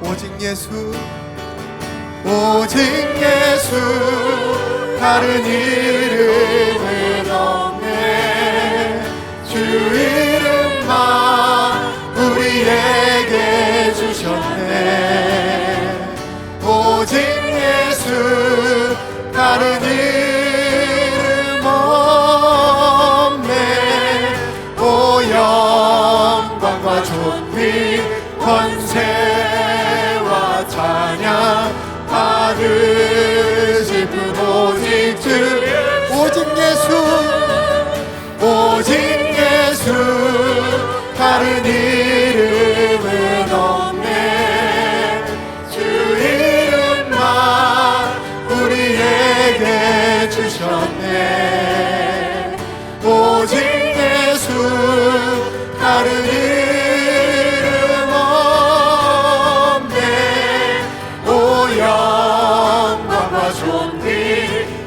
오직 예수, 오직 예수, 다른 이름은 없네. 주 이름만 우리에게 주셨네. 오직 예수, 다른 이름 없네. 오 영광과 존귀 권세와 찬양 받으실 분 오직 주, 오직 예수, 오직 예수, 다른 이름은 없네. 주 이름만 우리에게 주셨네. 오직 예수, 다른 이름 없네. 오 영광과 존귀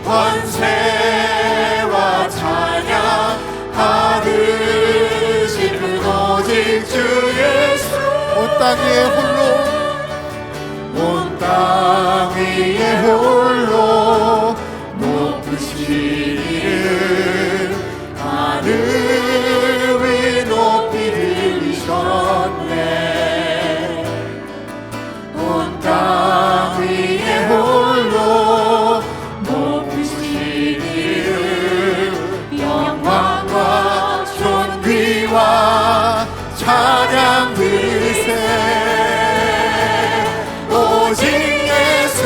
권세와 찬양 받으실 분 오직 주 예수. 온 땅 위에 홀로, 온 땅 위에 홀로 높으신 이름 하늘 위 높이 들리셨네. 온 땅 위에 홀로 높으신 이름 영광과 존귀와 찬양 들으세. 오직 예수,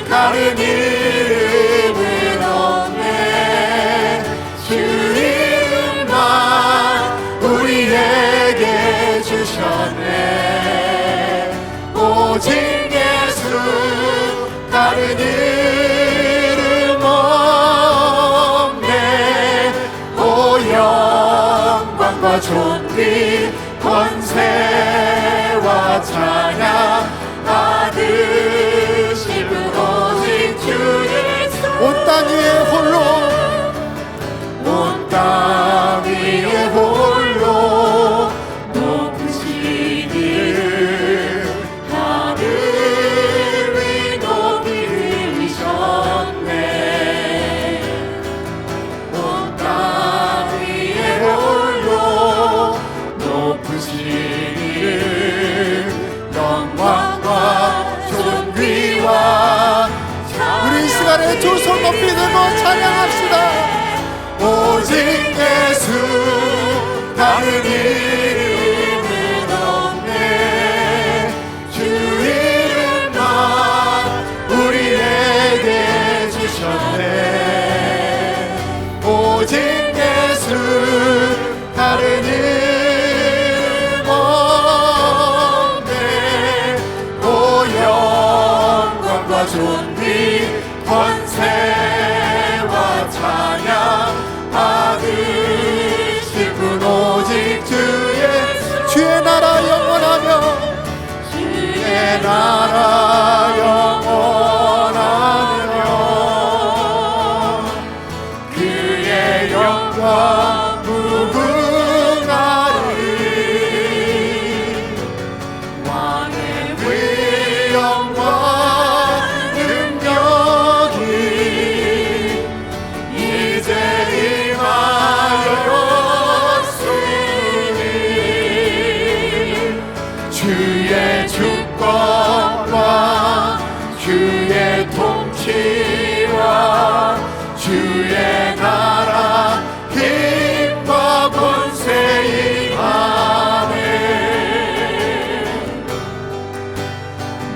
다른 이름은 없네. 주 이름만 우리에게 주셨네. 오직 예수, 다른 이름 없네. 오 영광과 존귀 권세와 찬양 받으실 분 오직 주 예수. 온 땅 위에 홀로, 온 땅 위에 홀로 높으신 이름 하늘 위 높이 들리셨네. 온 땅 위에 홀로 높으신 이름 영광과 존귀와. 우리 이 시간에 두 손 높이 들고 찬양합시다. 오직 예수, 다른 이름은 없네. 주 이름만 우리에게 주셨네. 오직 예수, 다른 이름 없네. 오 영광과 존귀 권세와 찬양 받으실 분 오직 주 예수. 주의 나라 영원하며, 주의 나라 영원하며 그의 영광 무궁하리. 왕의 위엄과 능력이 이제 임하였으니 주의 주권과 주의 통치와 주의 나라 힘과 권세 임하네.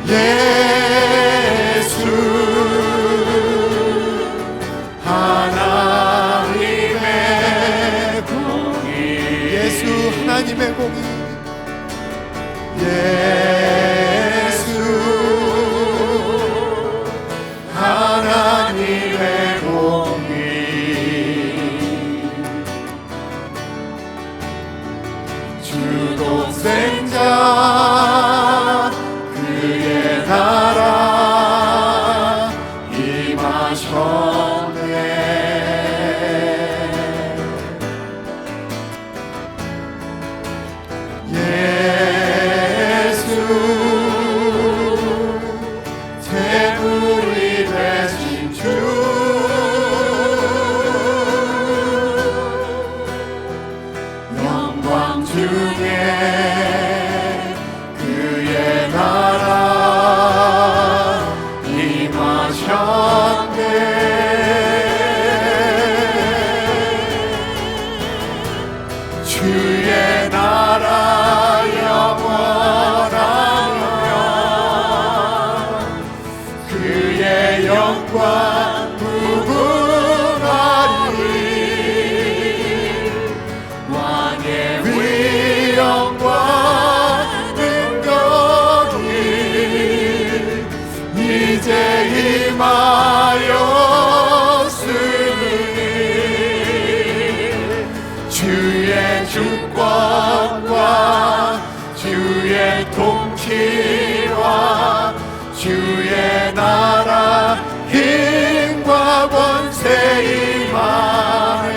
예수 하나님의 공의, 예수 하나님의 공의, 예수 하나님의 공의. 주도 생자 그의 나라 임하셨네. 예수 중에 그의 나라 임하셨네. 주의 나라 영원하며 그의 영광 무궁하리. 왕의 위엄과 능력이 이제 임하였으니 주의 주권과 주의 통치와 주의 나라 힘과 권세 임하네.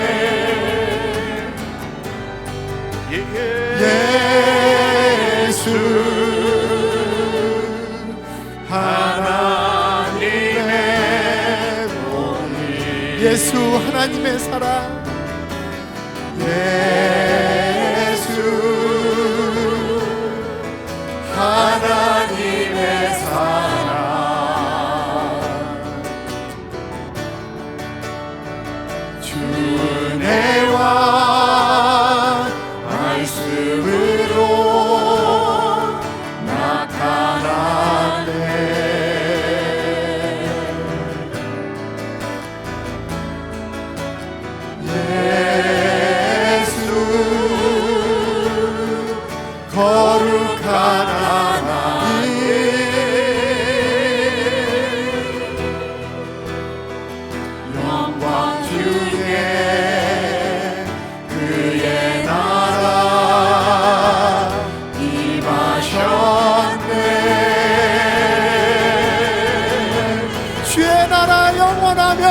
예수 하나님의 몸이 예수 하나님의 사랑 예수 하나님의 사랑 주 은혜와 말씀으로 나타나네. 예수 거룩한 하나님 영광 중에 그의 나라 임하셨네. 주의 나라 영원하며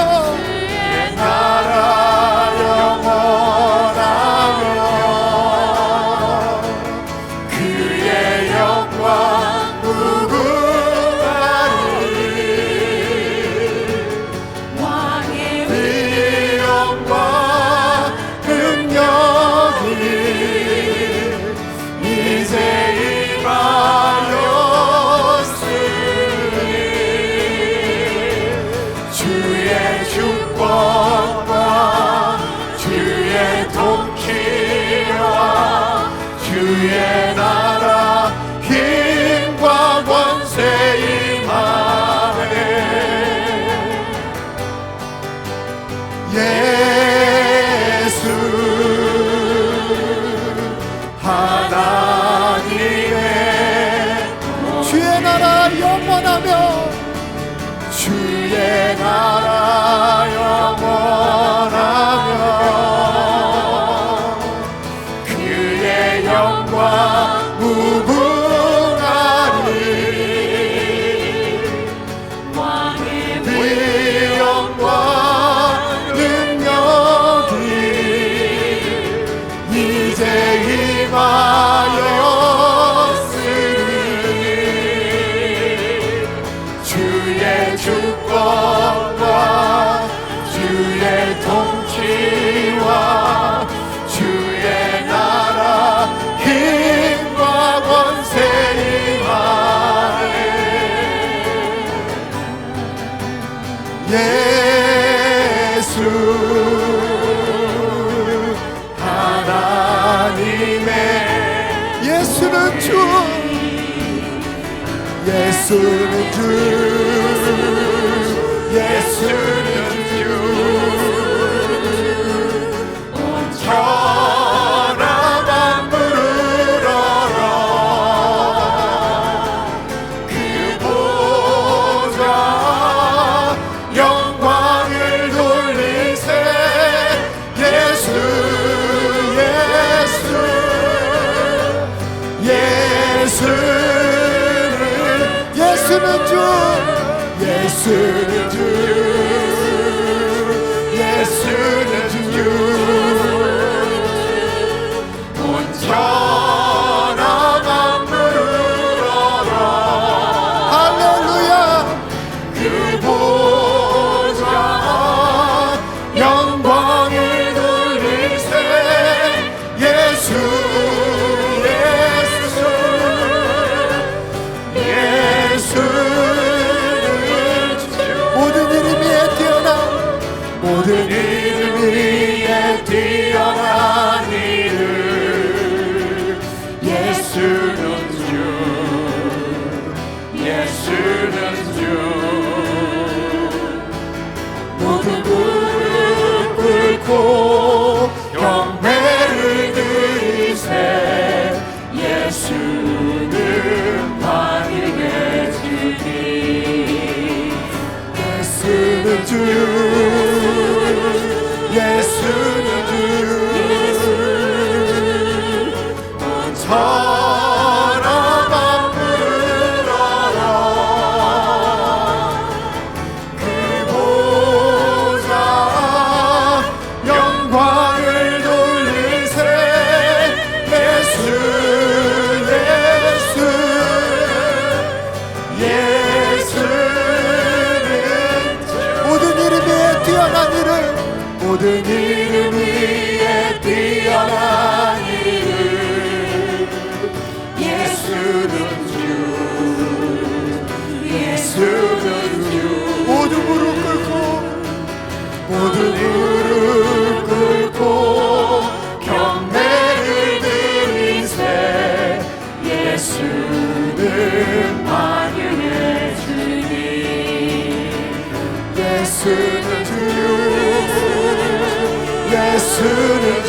주의 나라 영원하며 그의 영광 무궁하리. 왕의 위엄과 능력이 이제 임하였으니 주의 주권과 주의 통치와 주의 나라 힘과 권세 임하네. 예수 하나님의 주의 나라 영원하며 주의 나라 영원하며 그의 영광 무궁하리. 왕의 위엄과 능력이 이제 임하였으니 주의 주권과 주의 통치와 주의 나라 힘과 권세 임하네. 예수 하나님의 예수는 주 예수는 주 예수는 주 온 천하만 부르러라. 그 보좌 영광을 돌리세. 예수 예수 예수는 주 예수는 주 예수는 주 온 천하만 부르러라. 할렐루야. 그 보좌 영광을 돌리세. 예수 온천하만 물어라. 그 보좌 영광을 돌리세. 예수 모든 이름 위에 뛰어난 이름, 모든 이름 위에 뛰어난 이름. 예수는 주, 예수는 주. 모두 무릎 꿇고, 모두 무릎 꿇고 경배를 드리세. 예수는 만유의 주님. 예수는 주, 예수는 주.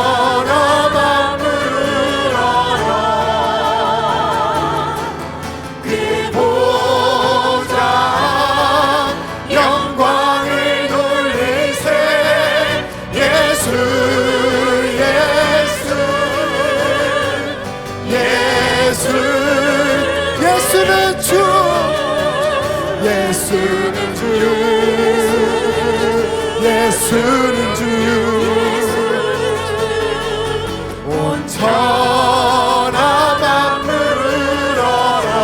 온천하만 물어라. 그 보좌 영광을 돌리세. 예수, 예수, 예수. 예수는 주, 예수는 주, 예수는 주. 온천하만 물어라.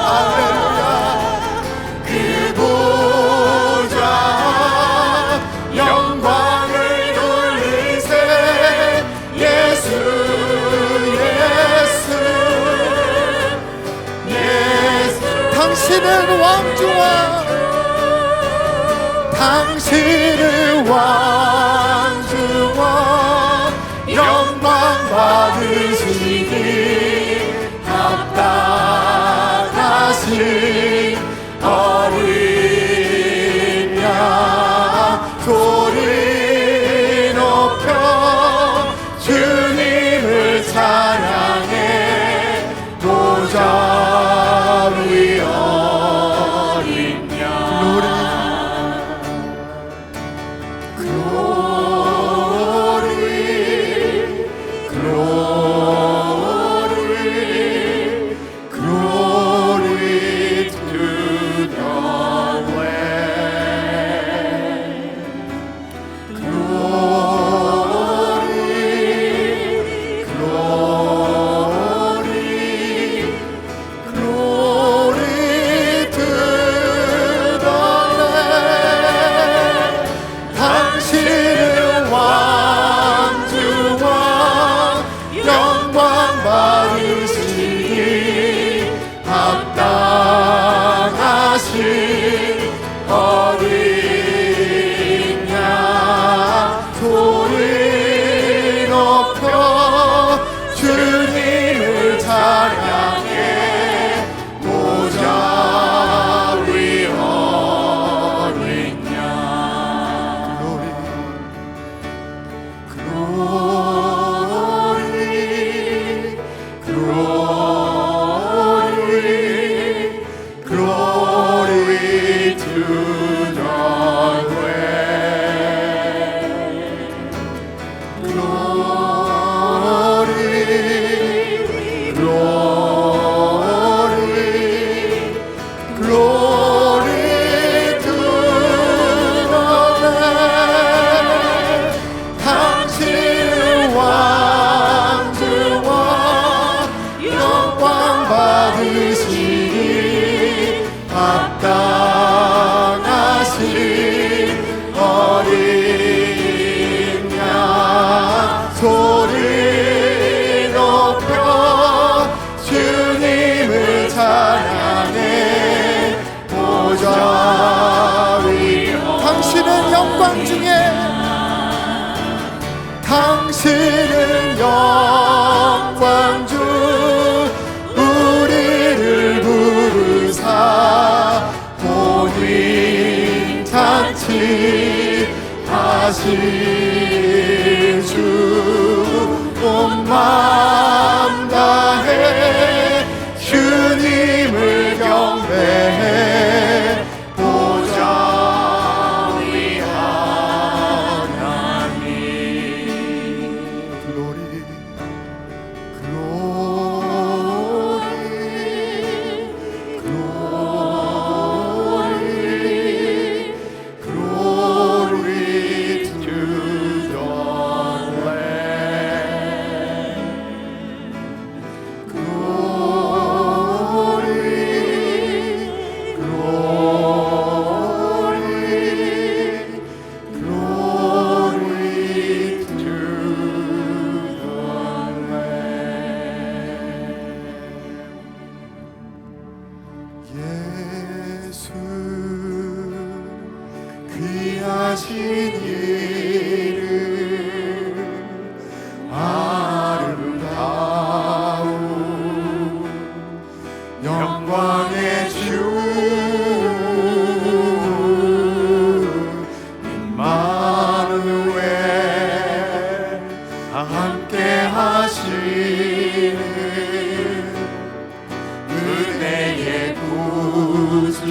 할렐루야. 그 보좌 영광을 돌리세. 예수, 예수, 예수. 당신은 왕중왕, 당신은 왕중왕, 영광 받으시기 합당하신 어린 양. 소리 높여 주님을 찬양해. 보좌 위 어린 양. 당신은 영광주 우리를 부르사 본인 잔치 하실 주 온 마음 다해 주님을 경배해 보좌 위 하나님 이름 아름다운 영광의 주 임마누엘 함께 하시는 은혜의 구주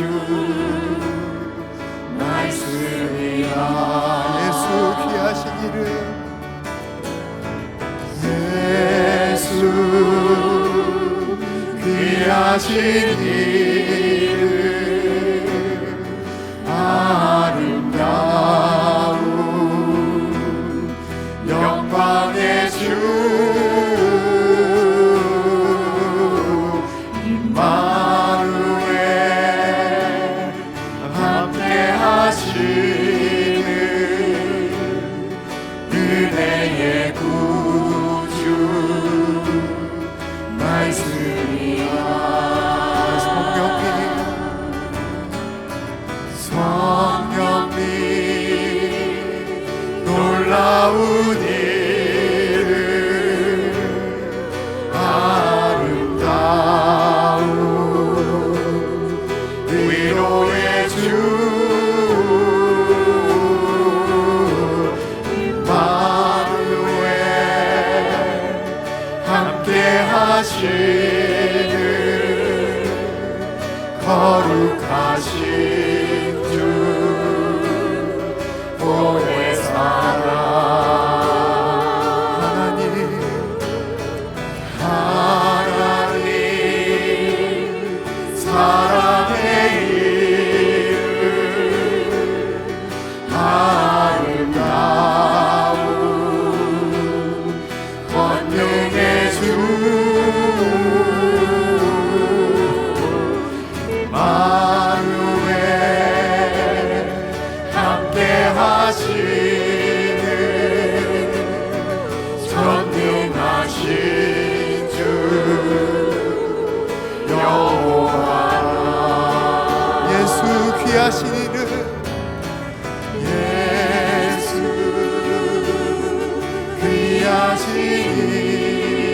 말씀이라. 예수 귀하신 이름 예수 귀하신 이름 아름다운 영광의 주 임마누엘 함께 하시는 은혜의 구주 말씀이야. 성령님 놀라운 이름 아름다운 위로의 주 임마누엘 함께 하시는 거룩하신 주 보혜 사랑 하나님 사랑의 이름 아름다운 권능의 주 임마누엘 함께 하시는 전능하신 주 여호와. 예수 귀하신 이름 예수 귀하신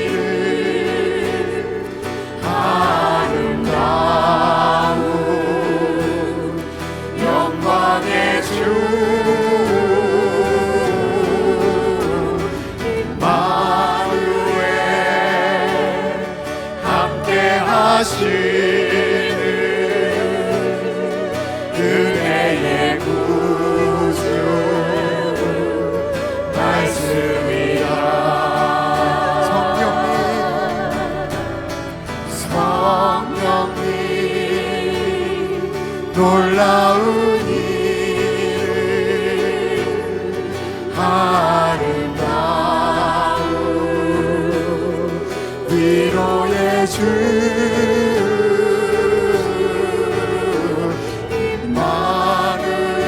이름 아름다운 영광의 주 임마누엘 함께 하시는 은혜의 구주 말씀이라. 성령님 놀라운 이름 아름다운 위로의 주 임마누엘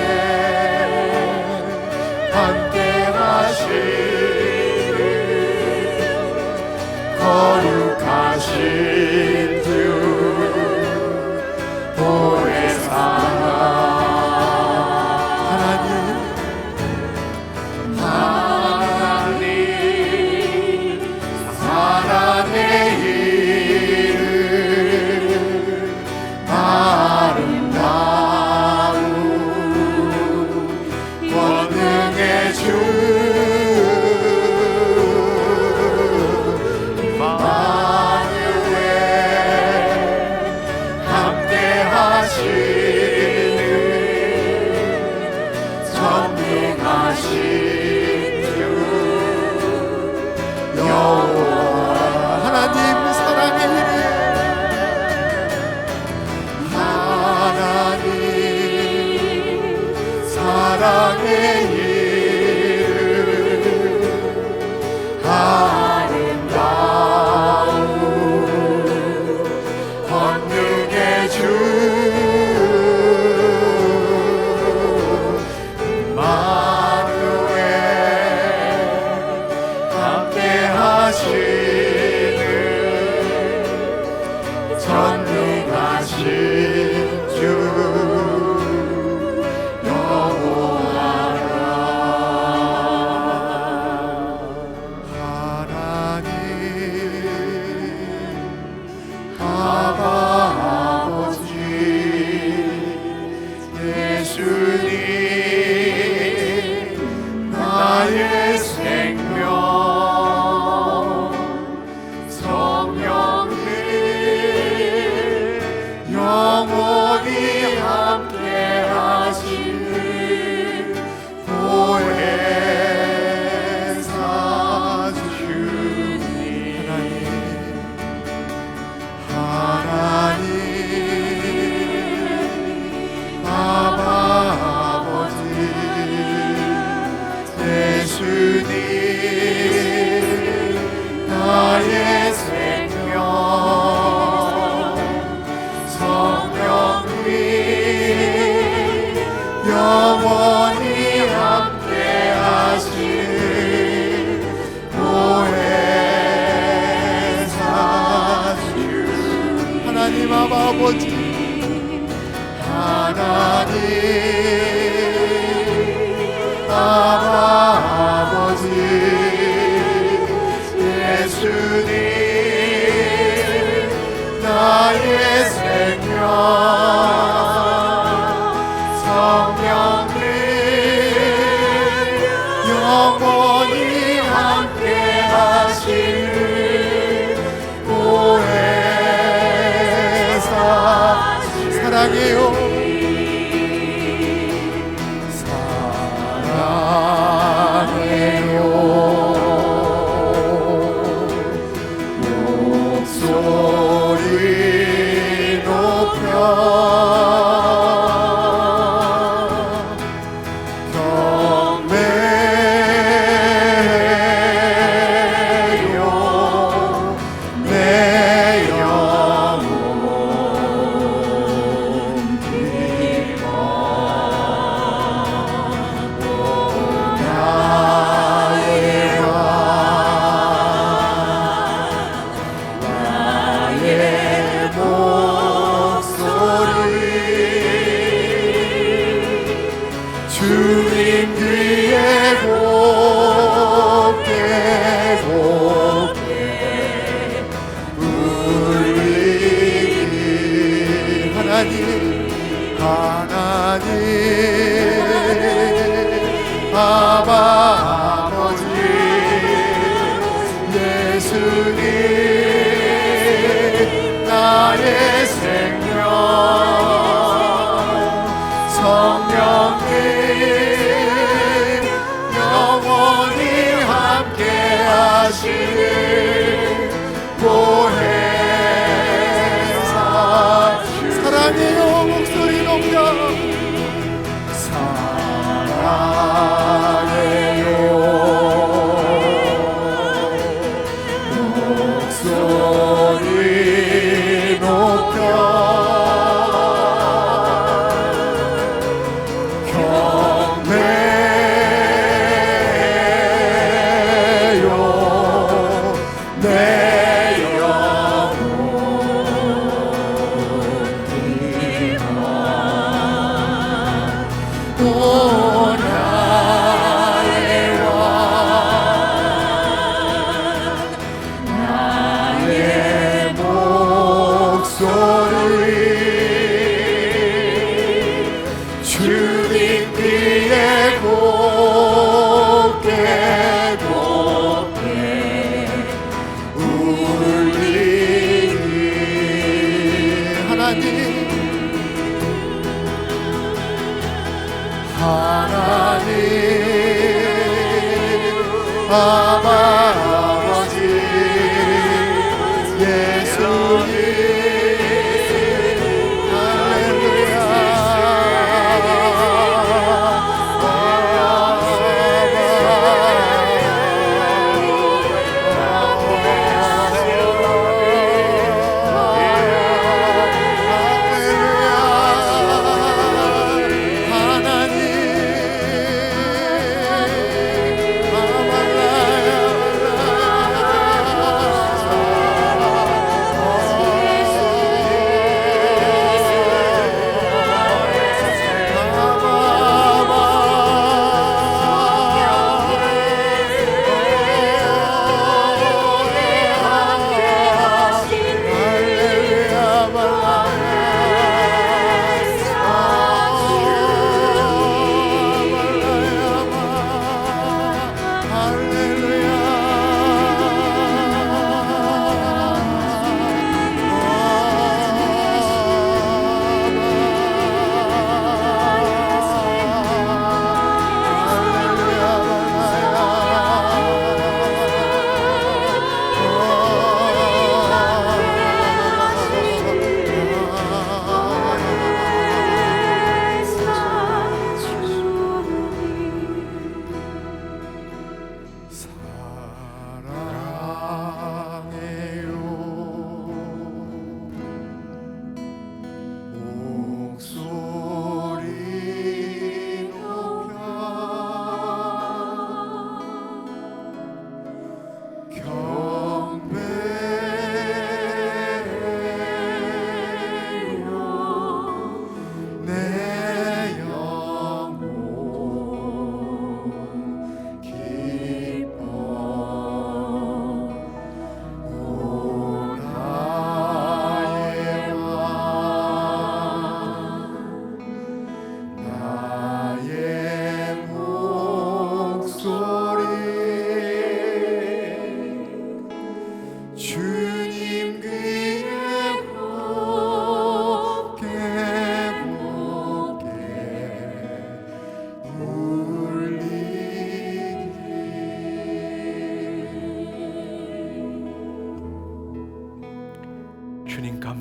함께 하시는 거룩하신 주 보혜 사랑 하나님 사랑의 이름 아름다운 권능의 주 임마누엘 함께 하시는 전능하신 주 여호와. 하나님 사랑의 이름 하나님 사랑의 이름 아름다운 권능의 주 임마누엘 함께 하시는 전능하신 주 여호와. 예수님 나의 생명 성령님 영원히 함께 하시는 보혜사 주 하나님 아버지 하나님 아버지 예수님 나의 생명 성령님 영원히 함께 하시는 보혜사 사랑해요 목소리 높여 경배해요 내 영혼 기뻐 주님 귀에 곱게 곱게 울리기 하나님 하나님 아버지 예수님 나의 생명 성령님 영원히 함께 하시는 보혜사 사랑해요 목소리 높여 사랑해요 목소리 높여 주님 귀에 곱게 곱게 울리니 하나님 하나님 아버지 예수님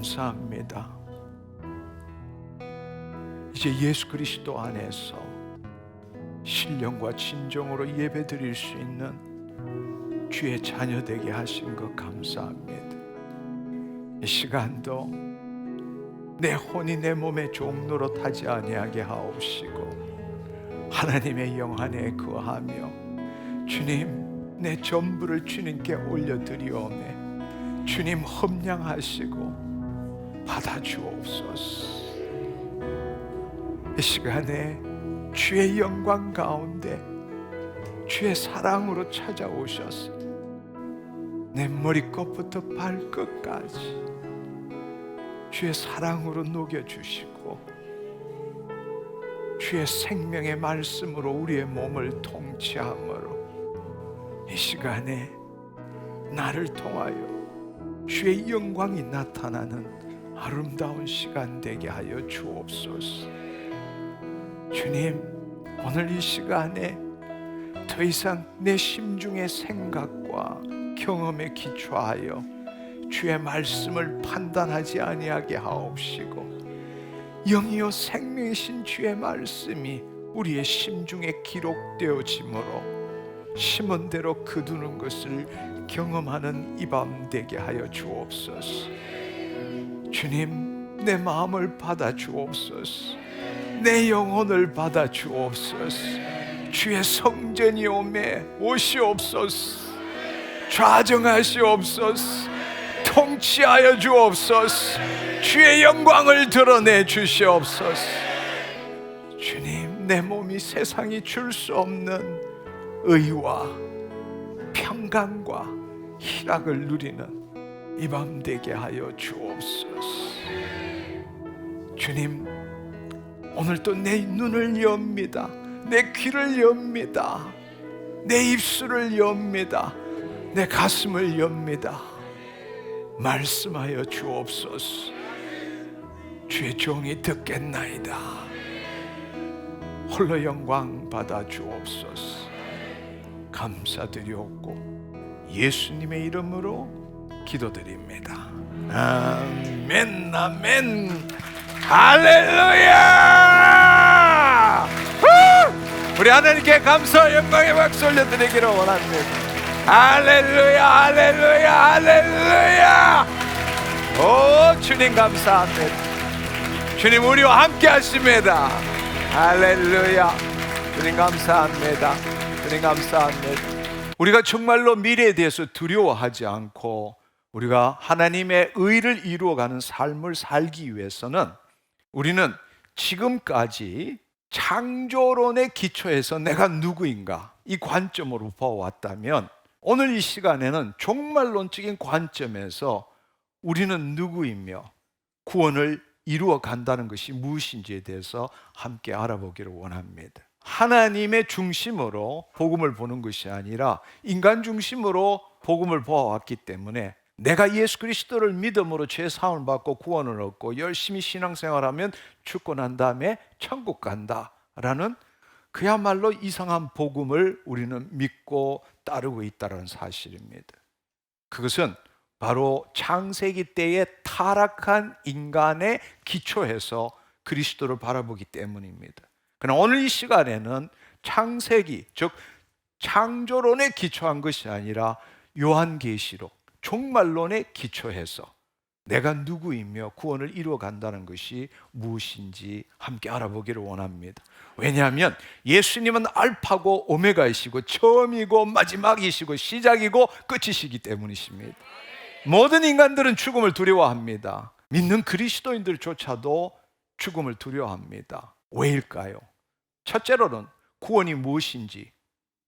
감사합니다. 이제 예수 그리스도 안에서 신령과 진정으로 예배드릴 수 있는 주의 자녀 되게 하신 것 감사합니다. 이 시간도 내 혼이 내 몸의 종로로 타지 아니하게 하옵시고 하나님의 영 안에 거하며 주님 내 전부를 주님께 올려드리오매 주님 험량하시고 받아주옵소서. 이 시간에 주의 영광 가운데 주의 사랑으로 찾아오셔서 내 머리끝부터 발끝까지 주의 사랑으로 녹여주시고 주의 생명의 말씀으로 우리의 몸을 통치함으로 이 시간에 나를 통하여 주의 영광이 나타나는 아름다운 시간 되게 하여 주옵소서. 주님, 오늘 이 시간에 더 이상 내 심중의 생각과 경험에 기초하여 주의 말씀을 판단하지 아니하게 하옵시고 영이요 생명이신 주의 말씀이 우리의 심중에 기록되어지므로 심은 대로 거두는 것을 경험하는 이 밤 되게 하여 주옵소서. 주님, 내 마음을 받아 주옵소서. 내 영혼을 받아 주옵소서. 주의 성전이 오매 오시옵소서. 좌정하시옵소서. 통치하여 주옵소서. 주의 영광을 드러내 주시옵소서. 주님, 내 몸이 세상이 줄 수 없는 의와 평강과 희락을 누리는 이 밤 되게 하여 주옵소서. 주님, 오늘도 내 눈을 엽니다. 내 귀를 엽니다. 내 입술을 엽니다. 내 가슴을 엽니다. 말씀하여 주옵소서. 주의 종이 듣겠나이다. 홀로 영광 받아 주옵소서. 감사드리옵고 예수님의 이름으로 기도드립니다. 아멘, 아멘, 할렐루야! 우리 하나님께 감사와 영광의 박수 올려드리기를 원합니다. 할렐루야, 할렐루야, 할렐루야! 오, 주님 감사합니다. 주님 우리와 함께 하십니다. 할렐루야. 주님 감사합니다. 주님 감사합니다. 우리가 정말로 미래에 대해서 두려워하지 않고 우리가 하나님의 의를 이루어가는 삶을 살기 위해서는 우리는 지금까지 창조론의 기초에서 내가 누구인가 이 관점으로 보아왔다면 오늘 이 시간에는 종말론적인 관점에서 우리는 누구이며 구원을 이루어 간다는 것이 무엇인지에 대해서 함께 알아보기를 원합니다. 하나님의 중심으로 복음을 보는 것이 아니라 인간 중심으로 복음을 보아왔기 때문에 내가 예수 그리스도를 믿음으로 죄 사함을 받고 구원을 얻고 열심히 신앙생활하면 죽고 난 다음에 천국 간다라는 그야말로 이상한 복음을 우리는 믿고 따르고 있다는 사실입니다. 그것은 바로 창세기 때의 타락한 인간의 기초에서 그리스도를 바라보기 때문입니다. 그러나 오늘 이 시간에는 창세기, 즉 창조론에 기초한 것이 아니라 요한계시록, 종말론에 기초해서 내가 누구이며 구원을 이루어 간다는 것이 무엇인지 함께 알아보기를 원합니다. 왜냐하면 예수님은 알파고 오메가이시고 처음이고 마지막이시고 시작이고 끝이시기 때문이십니다. 모든 인간들은 죽음을 두려워합니다. 믿는 그리스도인들조차도 죽음을 두려워합니다. 왜일까요? 첫째로는 구원이 무엇인지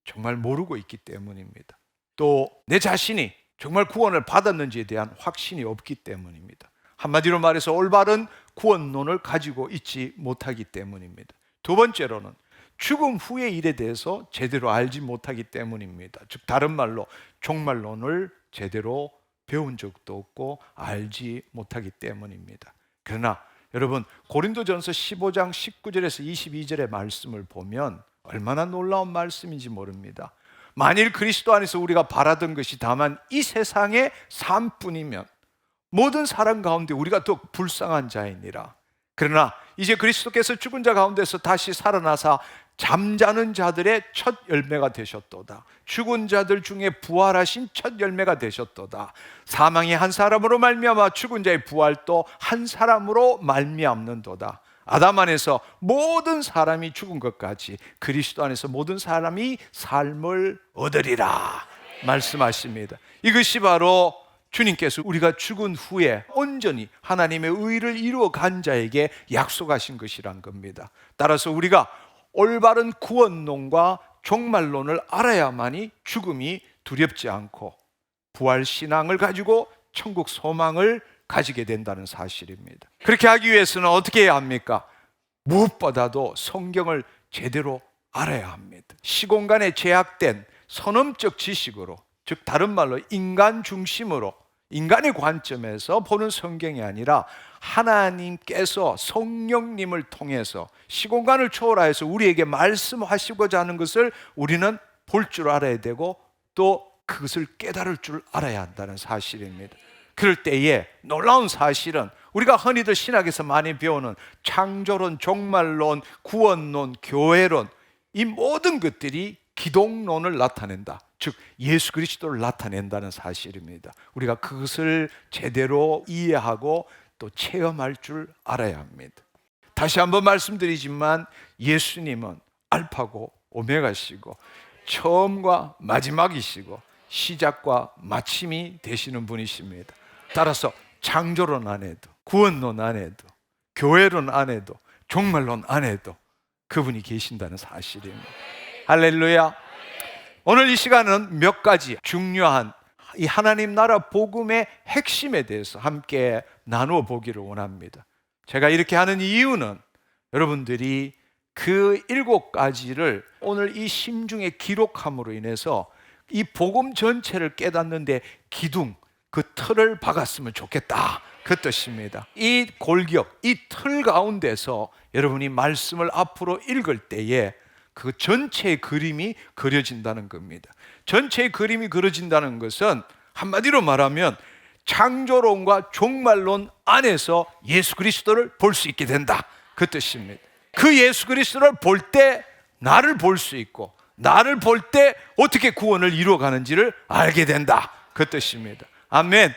정말 모르고 있기 때문입니다. 또 내 자신이 정말 구원을 받았는지에 대한 확신이 없기 때문입니다. 한마디로 말해서 올바른 구원론을 가지고 있지 못하기 때문입니다. 두 번째로는 죽음 후의 일에 대해서 제대로 알지 못하기 때문입니다. 즉 다른 말로 종말론을 제대로 배운 적도 없고 알지 못하기 때문입니다. 그러나 여러분 고린도전서 15장 19절에서 22절의 말씀을 보면 얼마나 놀라운 말씀인지 모릅니다. 만일 그리스도 안에서 우리가 바라던 것이 다만 이 세상의 삶뿐이면 모든 사람 가운데 우리가 더 불쌍한 자이니라. 그러나 이제 그리스도께서 죽은 자 가운데서 다시 살아나사 잠자는 자들의 첫 열매가 되셨도다. 죽은 자들 중에 부활하신 첫 열매가 되셨도다. 사망이 한 사람으로 말미암아 죽은 자의 부활도 한 사람으로 말미암는도다. 아담 안에서 모든 사람이 죽은 것까지 그리스도 안에서 모든 사람이 삶을 얻으리라 말씀하십니다. 이것이 바로 주님께서 우리가 죽은 후에 온전히 하나님의 의를 이루어 간 자에게 약속하신 것이란 겁니다. 따라서 우리가 올바른 구원론과 종말론을 알아야만이 죽음이 두렵지 않고 부활신앙을 가지고 천국 소망을 가지게 된다는 사실입니다. 그렇게 하기 위해서는 어떻게 해야 합니까? 무엇보다도 성경을 제대로 알아야 합니다. 시공간에 제약된 선험적 지식으로, 즉 다른 말로 인간 중심으로, 인간의 관점에서 보는 성경이 아니라 하나님께서 성령님을 통해서 시공간을 초월하여서 우리에게 말씀하시고자 하는 것을 우리는 볼 줄 알아야 되고 또 그것을 깨달을 줄 알아야 한다는 사실입니다. 그럴 때에 놀라운 사실은 우리가 흔히들 신학에서 많이 배우는 창조론, 종말론, 구원론, 교회론, 이 모든 것들이 기독론을 나타낸다. 즉 예수 그리스도를 나타낸다는 사실입니다. 우리가 그것을 제대로 이해하고 또 체험할 줄 알아야 합니다. 다시 한번 말씀드리지만 예수님은 알파고 오메가시고 처음과 마지막이시고 시작과 마침이 되시는 분이십니다. 따라서 창조론 안에도 구원론 안에도 교회론 안에도 종말론 안에도 그분이 계신다는 사실입니다. 할렐루야. 오늘 이 시간은 몇 가지 중요한 이 하나님 나라 복음의 핵심에 대해서 함께 나누어 보기를 원합니다. 제가 이렇게 하는 이유는 여러분들이 그 7가지를 오늘 이 심중에 기록함으로 인해서 이 복음 전체를 깨닫는데 기둥, 그 틀을 박았으면 좋겠다, 그 뜻입니다. 이 골격, 이 틀 가운데서 여러분이 말씀을 앞으로 읽을 때에 그 전체의 그림이 그려진다는 겁니다. 전체의 그림이 그려진다는 것은 한마디로 말하면 창조론과 종말론 안에서 예수 그리스도를 볼 수 있게 된다, 그 뜻입니다. 그 예수 그리스도를 볼 때 나를 볼 수 있고 나를 볼 때 어떻게 구원을 이루어가는지를 알게 된다, 그 뜻입니다. 아멘.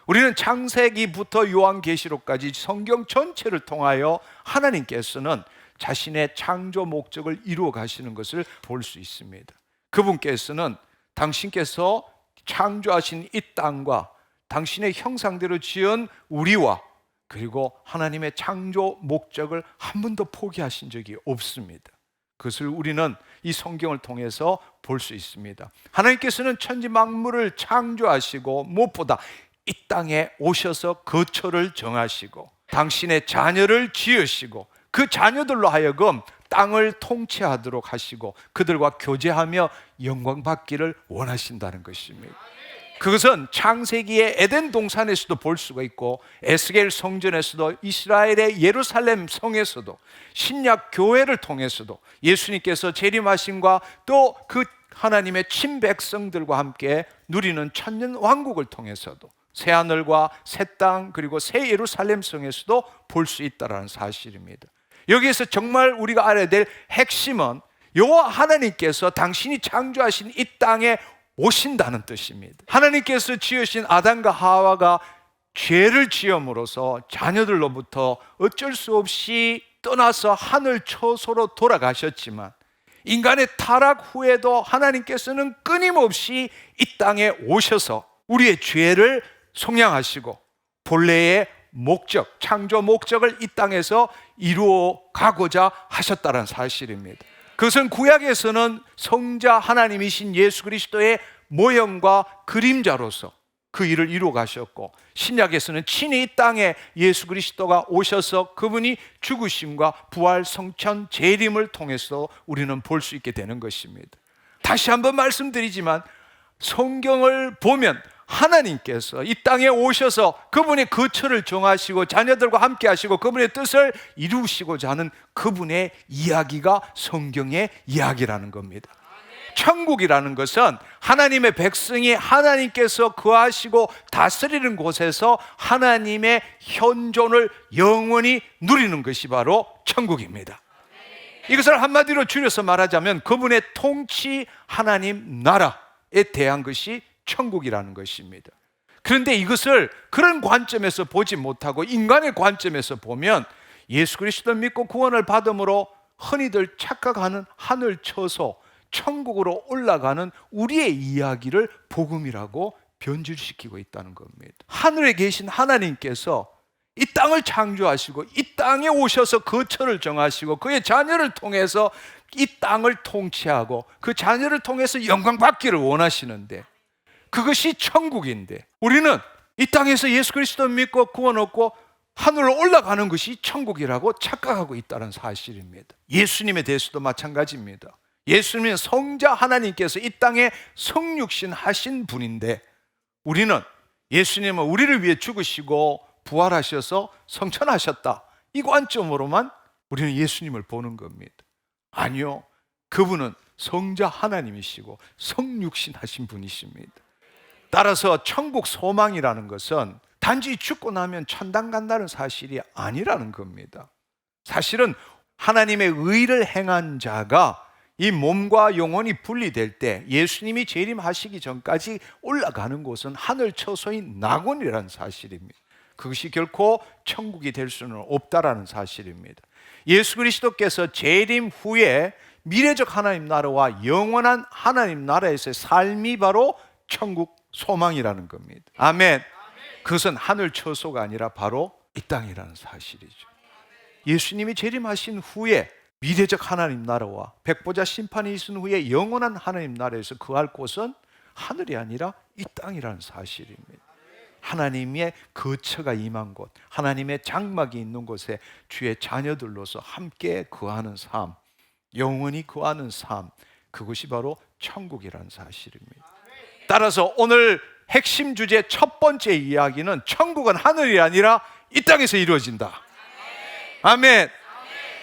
우리는 창세기부터 요한계시록까지 성경 전체를 통하여 하나님께서는 자신의 창조 목적을 이루어 가시는 것을 볼 수 있습니다. 그분께서는 당신께서 창조하신 이 땅과 당신의 형상대로 지은 우리와 그리고 하나님의 창조 목적을 한 번도 포기하신 적이 없습니다. 그것을 우리는 이 성경을 통해서 볼 수 있습니다. 하나님께서는 천지 만물을 창조하시고 무엇보다 이 땅에 오셔서 거처를 정하시고 당신의 자녀를 지으시고 그 자녀들로 하여금 땅을 통치하도록 하시고 그들과 교제하며 영광 받기를 원하신다는 것입니다. 그것은 창세기의 에덴 동산에서도 볼 수가 있고 에스겔 성전에서도 이스라엘의 예루살렘 성에서도 신약 교회를 통해서도 예수님께서 재림하심과 또 그 하나님의 친백성들과 함께 누리는 천년 왕국을 통해서도 새하늘과 새 땅 그리고 새 예루살렘 성에서도 볼 수 있다는 사실입니다. 여기에서 정말 우리가 알아야 될 핵심은 여호와 하나님께서 당신이 창조하신 이 땅에 오신다는 뜻입니다. 하나님께서 지으신 아담과 하와가 죄를 지음으로써 자녀들로부터 어쩔 수 없이 떠나서 하늘 처소로 돌아가셨지만 인간의 타락 후에도 하나님께서는 끊임없이 이 땅에 오셔서 우리의 죄를 속량하시고 본래의 목적, 창조 목적을 이 땅에서 이루어 가고자 하셨다는 사실입니다. 그것은 구약에서는 성자 하나님이신 예수 그리스도의 모형과 그림자로서 그 일을 이루어 가셨고 신약에서는 친히 이 땅에 예수 그리스도가 오셔서 그분이 죽으심과 부활, 성천, 재림을 통해서 우리는 볼 수 있게 되는 것입니다. 다시 한번 말씀드리지만 성경을 보면 하나님께서 이 땅에 오셔서 그분의 거처를 정하시고 자녀들과 함께 하시고 그분의 뜻을 이루시고자 하는 그분의 이야기가 성경의 이야기라는 겁니다. 천국이라는 것은 하나님의 백성이 하나님께서 거하시고 다스리는 곳에서 하나님의 현존을 영원히 누리는 것이 바로 천국입니다. 이것을 한마디로 줄여서 말하자면 그분의 통치 하나님 나라에 대한 것이 천국이라는 것입니다. 그런데 이것을 그런 관점에서 보지 못하고 인간의 관점에서 보면 예수 그리스도를 믿고 구원을 받음으로 흔히들 착각하는 하늘 처소 천국으로 올라가는 우리의 이야기를 복음이라고 변질시키고 있다는 겁니다. 하늘에 계신 하나님께서 이 땅을 창조하시고 이 땅에 오셔서 거처를 정하시고 그의 자녀를 통해서 이 땅을 통치하고 그 자녀를 통해서 영광 받기를 원하시는데 그것이 천국인데 우리는 이 땅에서 예수 그리스도 믿고 구원 얻고 하늘로 올라가는 것이 천국이라고 착각하고 있다는 사실입니다. 예수님에 대해서도 마찬가지입니다. 예수님은 성자 하나님께서 이 땅에 성육신 하신 분인데 우리는 예수님은 우리를 위해 죽으시고 부활하셔서 성천하셨다 이 관점으로만 우리는 예수님을 보는 겁니다. 아니요, 그분은 성자 하나님이시고 성육신 하신 분이십니다. 따라서 천국 소망이라는 것은 단지 죽고 나면 천당 간다는 사실이 아니라는 겁니다. 사실은 하나님의 의를 행한 자가 이 몸과 영혼이 분리될 때 예수님이 재림하시기 전까지 올라가는 곳은 하늘 처소인 낙원이라는 사실입니다. 그것이 결코 천국이 될 수는 없다라는 사실입니다. 예수 그리스도께서 재림 후에 미래적 하나님 나라와 영원한 하나님 나라에서의 삶이 바로 천국 소망이라는 겁니다. 아멘. 그것은 하늘 처소가 아니라 바로 이 땅이라는 사실이죠. 예수님이 재림하신 후에 미래적 하나님 나라와 백보자 심판이 있은 후에 영원한 하나님 나라에서 거할 곳은 하늘이 아니라 이 땅이라는 사실입니다. 하나님의 거처가 임한 곳, 하나님의 장막이 있는 곳에 주의 자녀들로서 함께 거하는 삶, 영원히 거하는 삶, 그것이 바로 천국이라는 사실입니다. 따라서 오늘 핵심 주제 첫 번째 이야기는 천국은 하늘이 아니라 이 땅에서 이루어진다. 아멘.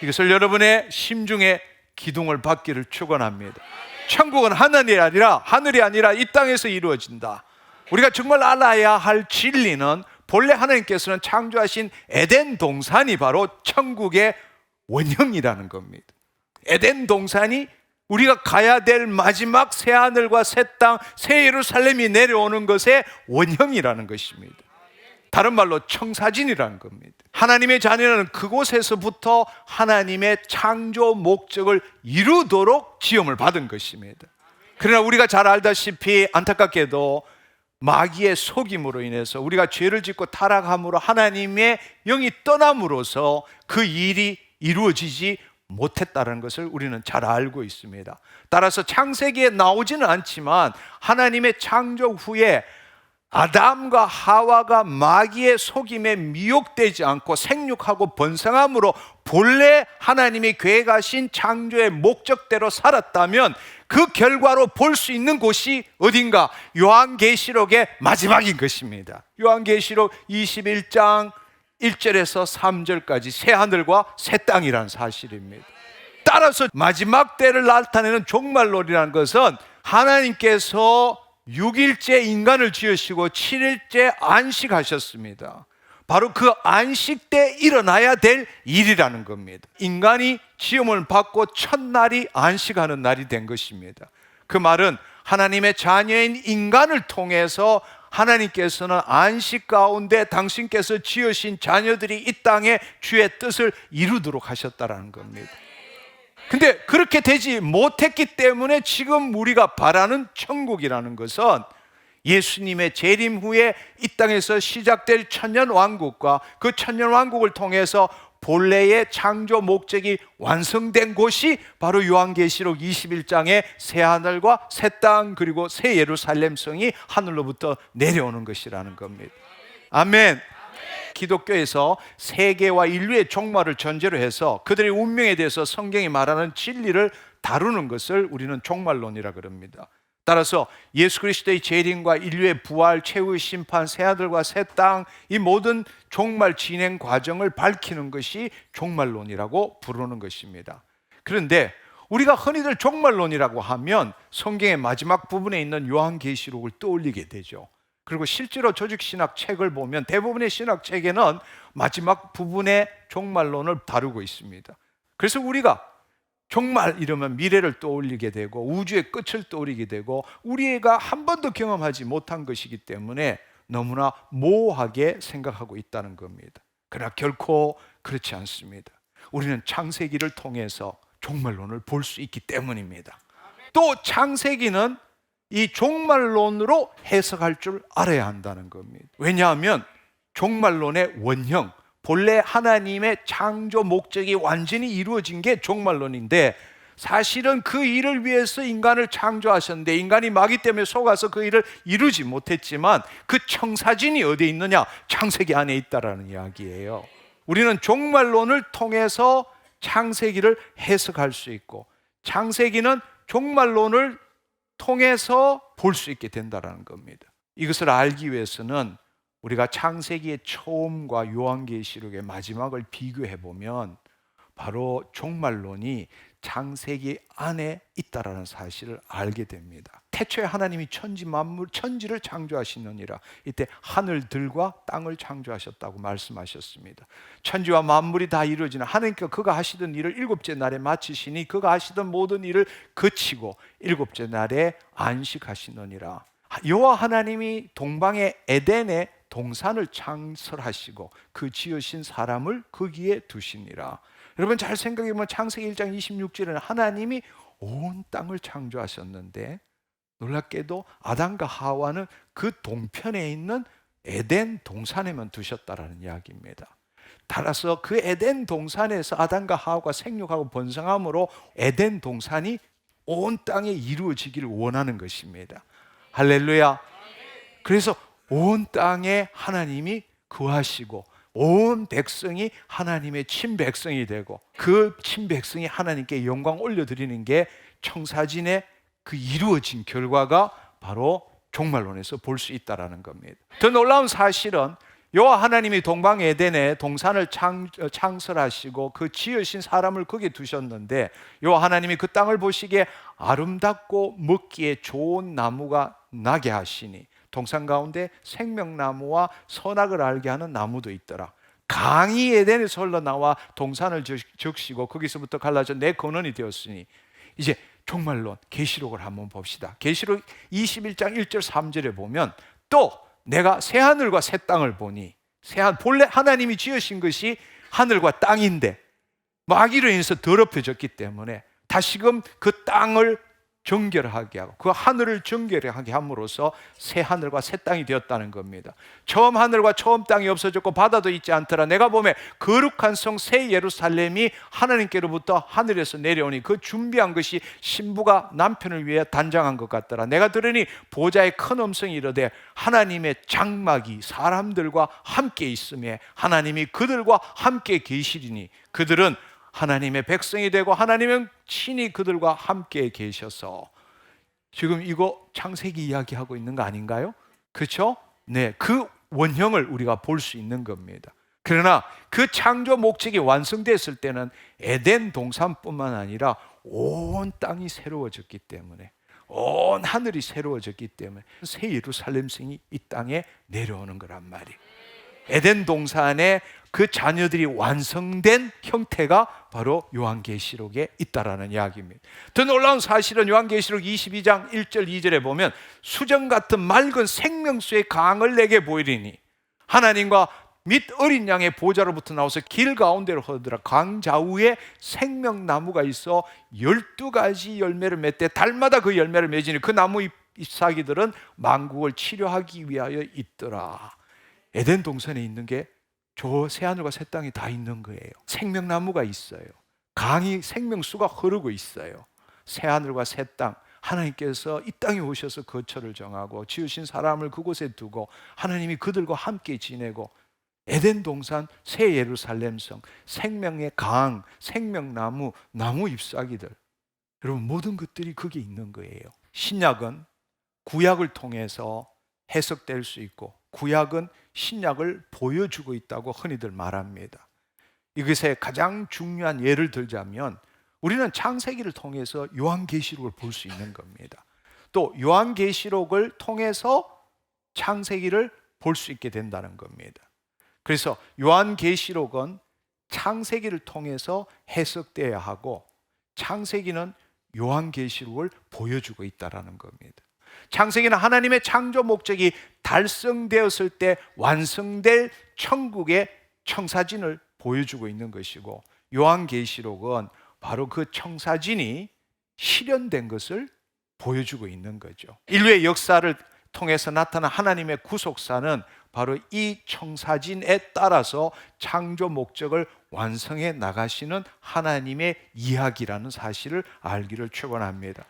이것을 여러분의 심중에 기둥을 받기를 축원합니다. 천국은 하늘이 아니라 이 땅에서 이루어진다. 우리가 정말 알아야 할 진리는 본래 하나님께서는 창조하신 에덴 동산이 바로 천국의 원형이라는 겁니다. 에덴 동산이 우리가 가야 될 마지막 새 하늘과 새 땅, 새 예루살렘이 내려오는 것의 원형이라는 것입니다. 다른 말로 청사진이라는 겁니다. 하나님의 자녀는 그곳에서부터 하나님의 창조 목적을 이루도록 지음을 받은 것입니다. 그러나 우리가 잘 알다시피 안타깝게도 마귀의 속임으로 인해서 우리가 죄를 짓고 타락함으로 하나님의 영이 떠남으로써 그 일이 이루어지지 못했다는 것을 우리는 잘 알고 있습니다. 따라서 창세기에 나오지는 않지만 하나님의 창조 후에 아담과 하와가 마귀의 속임에 미혹되지 않고 생육하고 번성함으로 본래 하나님이 계획하신 창조의 목적대로 살았다면 그 결과로 볼 수 있는 곳이 어딘가? 요한계시록의 마지막인 것입니다. 요한계시록 21장 1절에서 3절까지 새 하늘과 새 땅이라는 사실입니다. 따라서 마지막 때를 나타내는 종말론이라는 것은 하나님께서 6일째 인간을 지으시고 7일째 안식하셨습니다. 바로 그 안식 때 일어나야 될 일이라는 겁니다. 인간이 지음을 받고 첫날이 안식하는 날이 된 것입니다. 그 말은 하나님의 자녀인 인간을 통해서 하나님께서는 안식 가운데 당신께서 지으신 자녀들이 이 땅에 주의 뜻을 이루도록 하셨다는 겁니다. 근데 그렇게 되지 못했기 때문에 지금 우리가 바라는 천국이라는 것은 예수님의 재림 후에 이 땅에서 시작될 천년왕국과 그 천년왕국을 통해서 본래의 창조 목적이 완성된 곳이 바로 요한계시록 21장의 새 하늘과 새 땅 그리고 새 예루살렘 성이 하늘로부터 내려오는 것이라는 겁니다. 아멘. 기독교에서 세계와 인류의 종말을 전제로 해서 그들의 운명에 대해서 성경이 말하는 진리를 다루는 것을 우리는 종말론이라 그럽니다. 따라서 예수 그리스도의 재림과 인류의 부활, 최후의 심판, 새 하늘과 새 땅, 이 모든 종말 진행 과정을 밝히는 것이 종말론이라고 부르는 것입니다. 그런데 우리가 흔히들 종말론이라고 하면 성경의 마지막 부분에 있는 요한계시록을 떠올리게 되죠. 그리고 실제로 조직신학 책을 보면 대부분의 신학책에는 마지막 부분에 종말론을 다루고 있습니다. 그래서 우리가 종말 이러면 미래를 떠올리게 되고 우주의 끝을 떠올리게 되고 우리가 한 번도 경험하지 못한 것이기 때문에 너무나 모호하게 생각하고 있다는 겁니다. 그러나 결코 그렇지 않습니다. 우리는 창세기를 통해서 종말론을 볼 수 있기 때문입니다. 또 창세기는 이 종말론으로 해석할 줄 알아야 한다는 겁니다. 왜냐하면 종말론의 원형, 본래 하나님의 창조 목적이 완전히 이루어진 게 종말론인데, 사실은 그 일을 위해서 인간을 창조하셨는데 인간이 마귀 때문에 속아서 그 일을 이루지 못했지만 그 청사진이 어디에 있느냐? 창세기 안에 있다라는 이야기예요. 우리는 종말론을 통해서 창세기를 해석할 수 있고 창세기는 종말론을 통해서 볼 수 있게 된다는 겁니다. 이것을 알기 위해서는 우리가 창세기의 처음과 요한계시록의 마지막을 비교해 보면 바로 종말론이 창세기 안에 있다라는 사실을 알게 됩니다. 태초에 하나님이 천지 만물 천지를 창조하시느니라. 이때 하늘들과 땅을 창조하셨다고 말씀하셨습니다. 천지와 만물이 다 이루어지는 하나님께서 그가 하시던 일을 일곱째 날에 마치시니 그가 하시던 모든 일을 그치고 일곱째 날에 안식하시느니라. 여호와 하나님이 동방의 에덴에 동산을 창설하시고 그 지으신 사람을 거기에 두시니라. 여러분 잘 생각해 보면 창세기 1장 26절에는 하나님이 온 땅을 창조하셨는데 놀랍게도 아담과 하와는 그 동편에 있는 에덴 동산에만 두셨다라는 이야기입니다. 따라서 그 에덴 동산에서 아담과 하와가 생육하고 번성함으로 에덴 동산이 온 땅에 이루어지기를 원하는 것입니다. 할렐루야. 그래서 온 땅에 하나님이 거하시고 온 백성이 하나님의 친백성이 되고 그 친백성이 하나님께 영광 올려드리는 게 청사진의 그 이루어진 결과가 바로 종말론에서 볼 수 있다는 겁니다. 더 놀라운 사실은 여호와 하나님이 동방 에덴에 동산을 창설하시고 그 지으신 사람을 거기에 두셨는데 여호와 하나님이 그 땅을 보시기에 아름답고 먹기에 좋은 나무가 나게 하시니 동산 가운데 생명나무와 선악을 알게 하는 나무도 있더라. 강이 에덴에서 흘러나와 동산을 적시고 거기서부터 갈라져 내 근원이 되었으니. 이제 종말론 계시록을 한번 봅시다. 계시록 21장 1절 3절에 보면 또 내가 새하늘과 새 땅을 보니, 본래 하나님이 지으신 것이 하늘과 땅인데 마귀로 인해서 더럽혀졌기 때문에 다시금 그 땅을 정결하게 하고 그 하늘을 정결하게 함으로써 새 하늘과 새 땅이 되었다는 겁니다. 처음 하늘과 처음 땅이 없어졌고 바다도 있지 않더라. 내가 보면 거룩한 성 새 예루살렘이 하나님께로부터 하늘에서 내려오니 그 준비한 것이 신부가 남편을 위해 단장한 것 같더라. 내가 들으니 보좌의 큰 음성이 이르되 하나님의 장막이 사람들과 함께 있으며 하나님이 그들과 함께 계시리니 그들은 하나님의 백성이 되고 하나님은 친히 그들과 함께 계셔서. 지금 이거 창세기 이야기하고 있는 거 아닌가요? 그렇죠? 네, 그 원형을 우리가 볼 수 있는 겁니다. 그러나 그 창조 목적이 완성됐을 때는 에덴 동산뿐만 아니라 온 땅이 새로워졌기 때문에, 온 하늘이 새로워졌기 때문에 새 예루살렘성이 이 땅에 내려오는 거란 말이에요. 에덴 동산에 그 자녀들이 완성된 형태가 바로 요한계시록에 있다라는 이야기입니다. 더 놀라운 사실은 요한계시록 22장 1절 2절에 보면 수정 같은 맑은 생명수의 강을 내게 보이리니 하나님과 및 어린 양의 보좌로부터 나와서 길 가운데로 흐르더라. 강 좌우에 생명나무가 있어 12가지 열매를 맺되 달마다 그 열매를 맺으니 그 나무 잎사귀들은 만국을 치료하기 위하여 있더라. 에덴 동산에 있는 게 저 새하늘과 새 땅이 다 있는 거예요. 생명나무가 있어요. 강이 생명수가 흐르고 있어요. 새하늘과 새 땅, 하나님께서 이 땅에 오셔서 거처를 정하고 지으신 사람을 그곳에 두고 하나님이 그들과 함께 지내고 에덴 동산, 새 예루살렘성, 생명의 강, 생명나무, 나무 잎사귀들, 여러분 모든 것들이 거기에 있는 거예요. 신약은 구약을 통해서 해석될 수 있고 구약은 신약을 보여주고 있다고 흔히들 말합니다. 이것의 가장 중요한 예를 들자면 우리는 창세기를 통해서 요한계시록을 볼 수 있는 겁니다. 또 요한계시록을 통해서 창세기를 볼 수 있게 된다는 겁니다. 그래서 요한계시록은 창세기를 통해서 해석되어야 하고 창세기는 요한계시록을 보여주고 있다는 겁니다. 창세기는 하나님의 창조 목적이 달성되었을 때 완성될 천국의 청사진을 보여주고 있는 것이고, 요한계시록은 바로 그 청사진이 실현된 것을 보여주고 있는 거죠. 인류의 역사를 통해서 나타난 하나님의 구속사는 바로 이 청사진에 따라서 창조 목적을 완성해 나가시는 하나님의 이야기라는 사실을 알기를 축원합니다.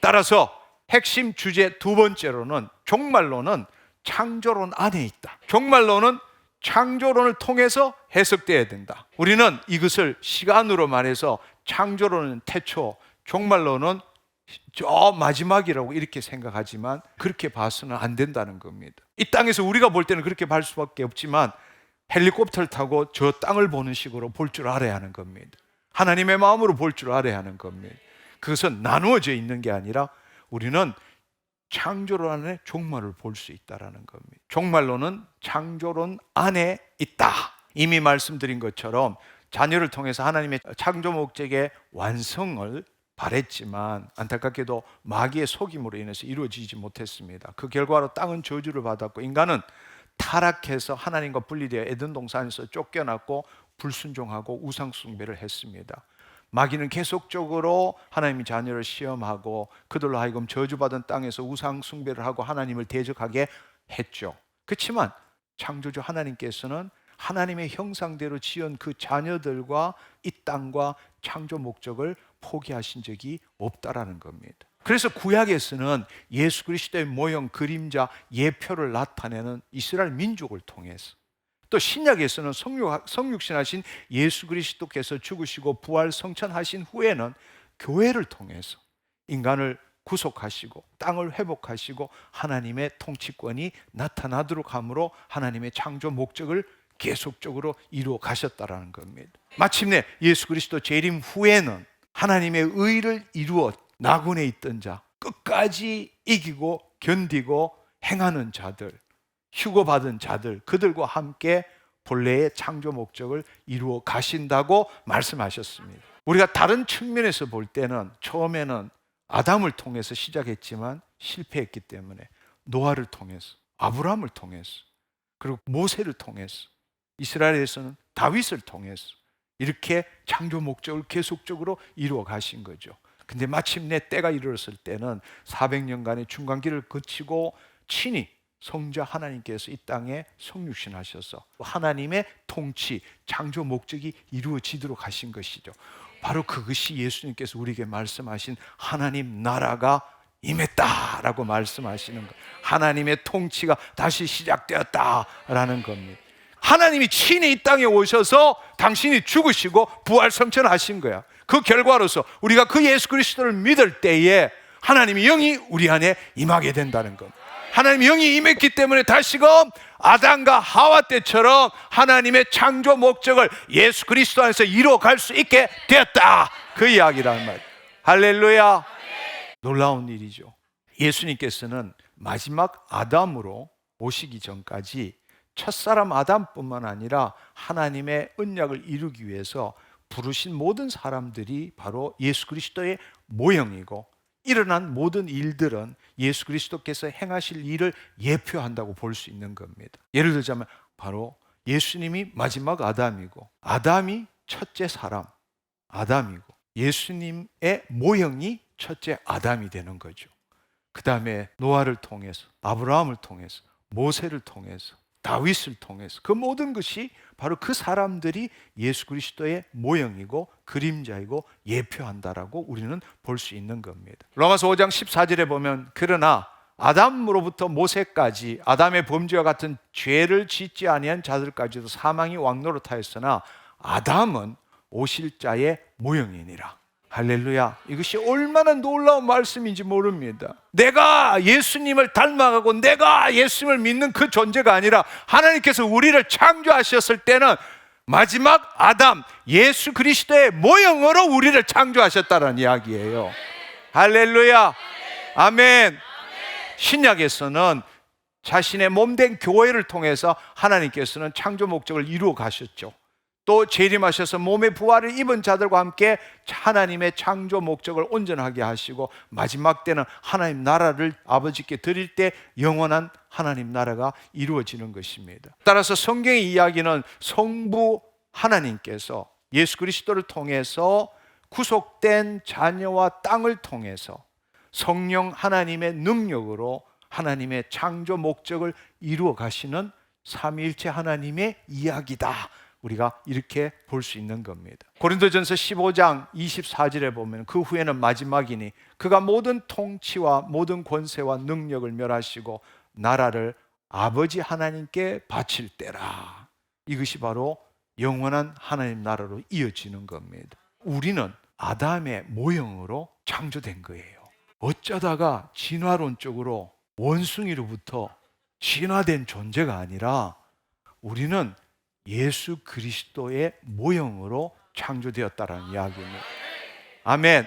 따라서 핵심 주제 두 번째로는 종말론은 창조론 안에 있다. 종말론은 창조론을 통해서 해석되어야 된다. 우리는 이것을 시간으로 말해서 창조론은 태초, 종말론은 저 마지막이라고 이렇게 생각하지만 그렇게 봐서는 안 된다는 겁니다. 이 땅에서 우리가 볼 때는 그렇게 볼 수밖에 없지만 헬리콥터를 타고 저 땅을 보는 식으로 볼 줄 알아야 하는 겁니다. 하나님의 마음으로 볼 줄 알아야 하는 겁니다. 그것은 나누어져 있는 게 아니라 우리는 창조론 안에 종말을 볼 수 있다는 겁니다. 종말론은 창조론 안에 있다. 이미 말씀드린 것처럼 자녀를 통해서 하나님의 창조 목적의 완성을 바랬지만 안타깝게도 마귀의 속임으로 인해서 이루어지지 못했습니다. 그 결과로 땅은 저주를 받았고 인간은 타락해서 하나님과 분리되어 에덴 동산에서 쫓겨났고 불순종하고 우상 숭배를 했습니다. 마귀는 계속적으로 하나님의 자녀를 시험하고 그들로 하여금 저주받은 땅에서 우상 숭배를 하고 하나님을 대적하게 했죠. 그렇지만 창조주 하나님께서는 하나님의 형상대로 지은 그 자녀들과 이 땅과 창조 목적을 포기하신 적이 없다라는 겁니다. 그래서 구약에서는 예수 그리스도의 모형, 그림자, 예표를 나타내는 이스라엘 민족을 통해서, 또 신약에서는 성육신하신 예수 그리스도께서 죽으시고 부활 성천하신 후에는 교회를 통해서 인간을 구속하시고 땅을 회복하시고 하나님의 통치권이 나타나도록 함으로 하나님의 창조 목적을 계속적으로 이루어 가셨다라는 겁니다. 마침내 예수 그리스도 재림 후에는 하나님의 의를 이루어 낙원에 있던 자, 끝까지 이기고 견디고 행하는 자들, 휴거받은 자들, 그들과 함께 본래의 창조 목적을 이루어 가신다고 말씀하셨습니다. 우리가 다른 측면에서 볼 때는 처음에는 아담을 통해서 시작했지만 실패했기 때문에 노아를 통해서, 아브라함을 통해서, 그리고 모세를 통해서, 이스라엘에서는 다윗을 통해서 이렇게 창조 목적을 계속적으로 이루어 가신 거죠. 근데 마침내 때가 이르렀을 때는 400년간의 중간기를 거치고 친히 성자 하나님께서 이 땅에 성육신하셔서 하나님의 통치, 창조 목적이 이루어지도록 하신 것이죠. 바로 그것이 예수님께서 우리에게 말씀하신 하나님 나라가 임했다라고 말씀하시는 것, 하나님의 통치가 다시 시작되었다라는 겁니다. 하나님이 친히 이 땅에 오셔서 당신이 죽으시고 부활성천하신 거야. 그 결과로서 우리가 그 예수 그리스도를 믿을 때에 하나님의 영이 우리 안에 임하게 된다는 것. 하나님의 영이 임했기 때문에 다시금 아담과 하와 때처럼 하나님의 창조 목적을 예수 그리스도 안에서 이루어갈 수 있게 되었다, 그 이야기라는 말. 할렐루야. 놀라운 일이죠. 예수님께서는 마지막 아담으로 오시기 전까지 첫사람 아담뿐만 아니라 하나님의 언약을 이루기 위해서 부르신 모든 사람들이 바로 예수 그리스도의 모형이고, 일어난 모든 일들은 예수 그리스도께서 행하실 일을 예표한다고 볼 수 있는 겁니다. 예를 들자면 바로 예수님이 마지막 아담이고, 아담이 첫째 사람 아담이고, 예수님의 모형이 첫째 아담이 되는 거죠. 그 다음에 노아를 통해서, 아브라함을 통해서, 모세를 통해서, 다윗을 통해서 그 모든 것이 바로 그 사람들이 예수 그리스도의 모형이고 그림자이고 예표한다라고 우리는 볼 수 있는 겁니다. 로마서 5장 14절에 보면 그러나 아담으로부터 모세까지 아담의 범죄와 같은 죄를 짓지 아니한 자들까지도 사망이 왕노릇하였으나 아담은 오실 자의 모형이니라. 할렐루야. 이것이 얼마나 놀라운 말씀인지 모릅니다. 내가 예수님을 닮아가고 내가 예수님을 믿는 그 존재가 아니라 하나님께서 우리를 창조하셨을 때는 마지막 아담 예수 그리스도의 모형으로 우리를 창조하셨다는 이야기예요. 할렐루야. 아멘. 신약에서는 자신의 몸된 교회를 통해서 하나님께서는 창조 목적을 이루어 가셨죠. 또 재림하셔서 몸의 부활을 입은 자들과 함께 하나님의 창조 목적을 온전하게 하시고 마지막 때는 하나님 나라를 아버지께 드릴 때 영원한 하나님 나라가 이루어지는 것입니다. 따라서 성경의 이야기는 성부 하나님께서 예수 그리스도를 통해서 구속된 자녀와 땅을 통해서 성령 하나님의 능력으로 하나님의 창조 목적을 이루어 가시는 삼위일체 하나님의 이야기다. 우리가 이렇게 볼 수 있는 겁니다. 고린도전서 15장 24절에 보면 그 후에는 마지막이니 그가 모든 통치와 모든 권세와 능력을 멸하시고 나라를 아버지 하나님께 바칠 때라. 이것이 바로 영원한 하나님 나라로 이어지는 겁니다. 우리는 아담의 모형으로 창조된 거예요. 어쩌다가 진화론적으로 원숭이로부터 진화된 존재가 아니라 우리는 예수 그리스도의 모형으로 창조되었다는 이야기입니다. 아멘.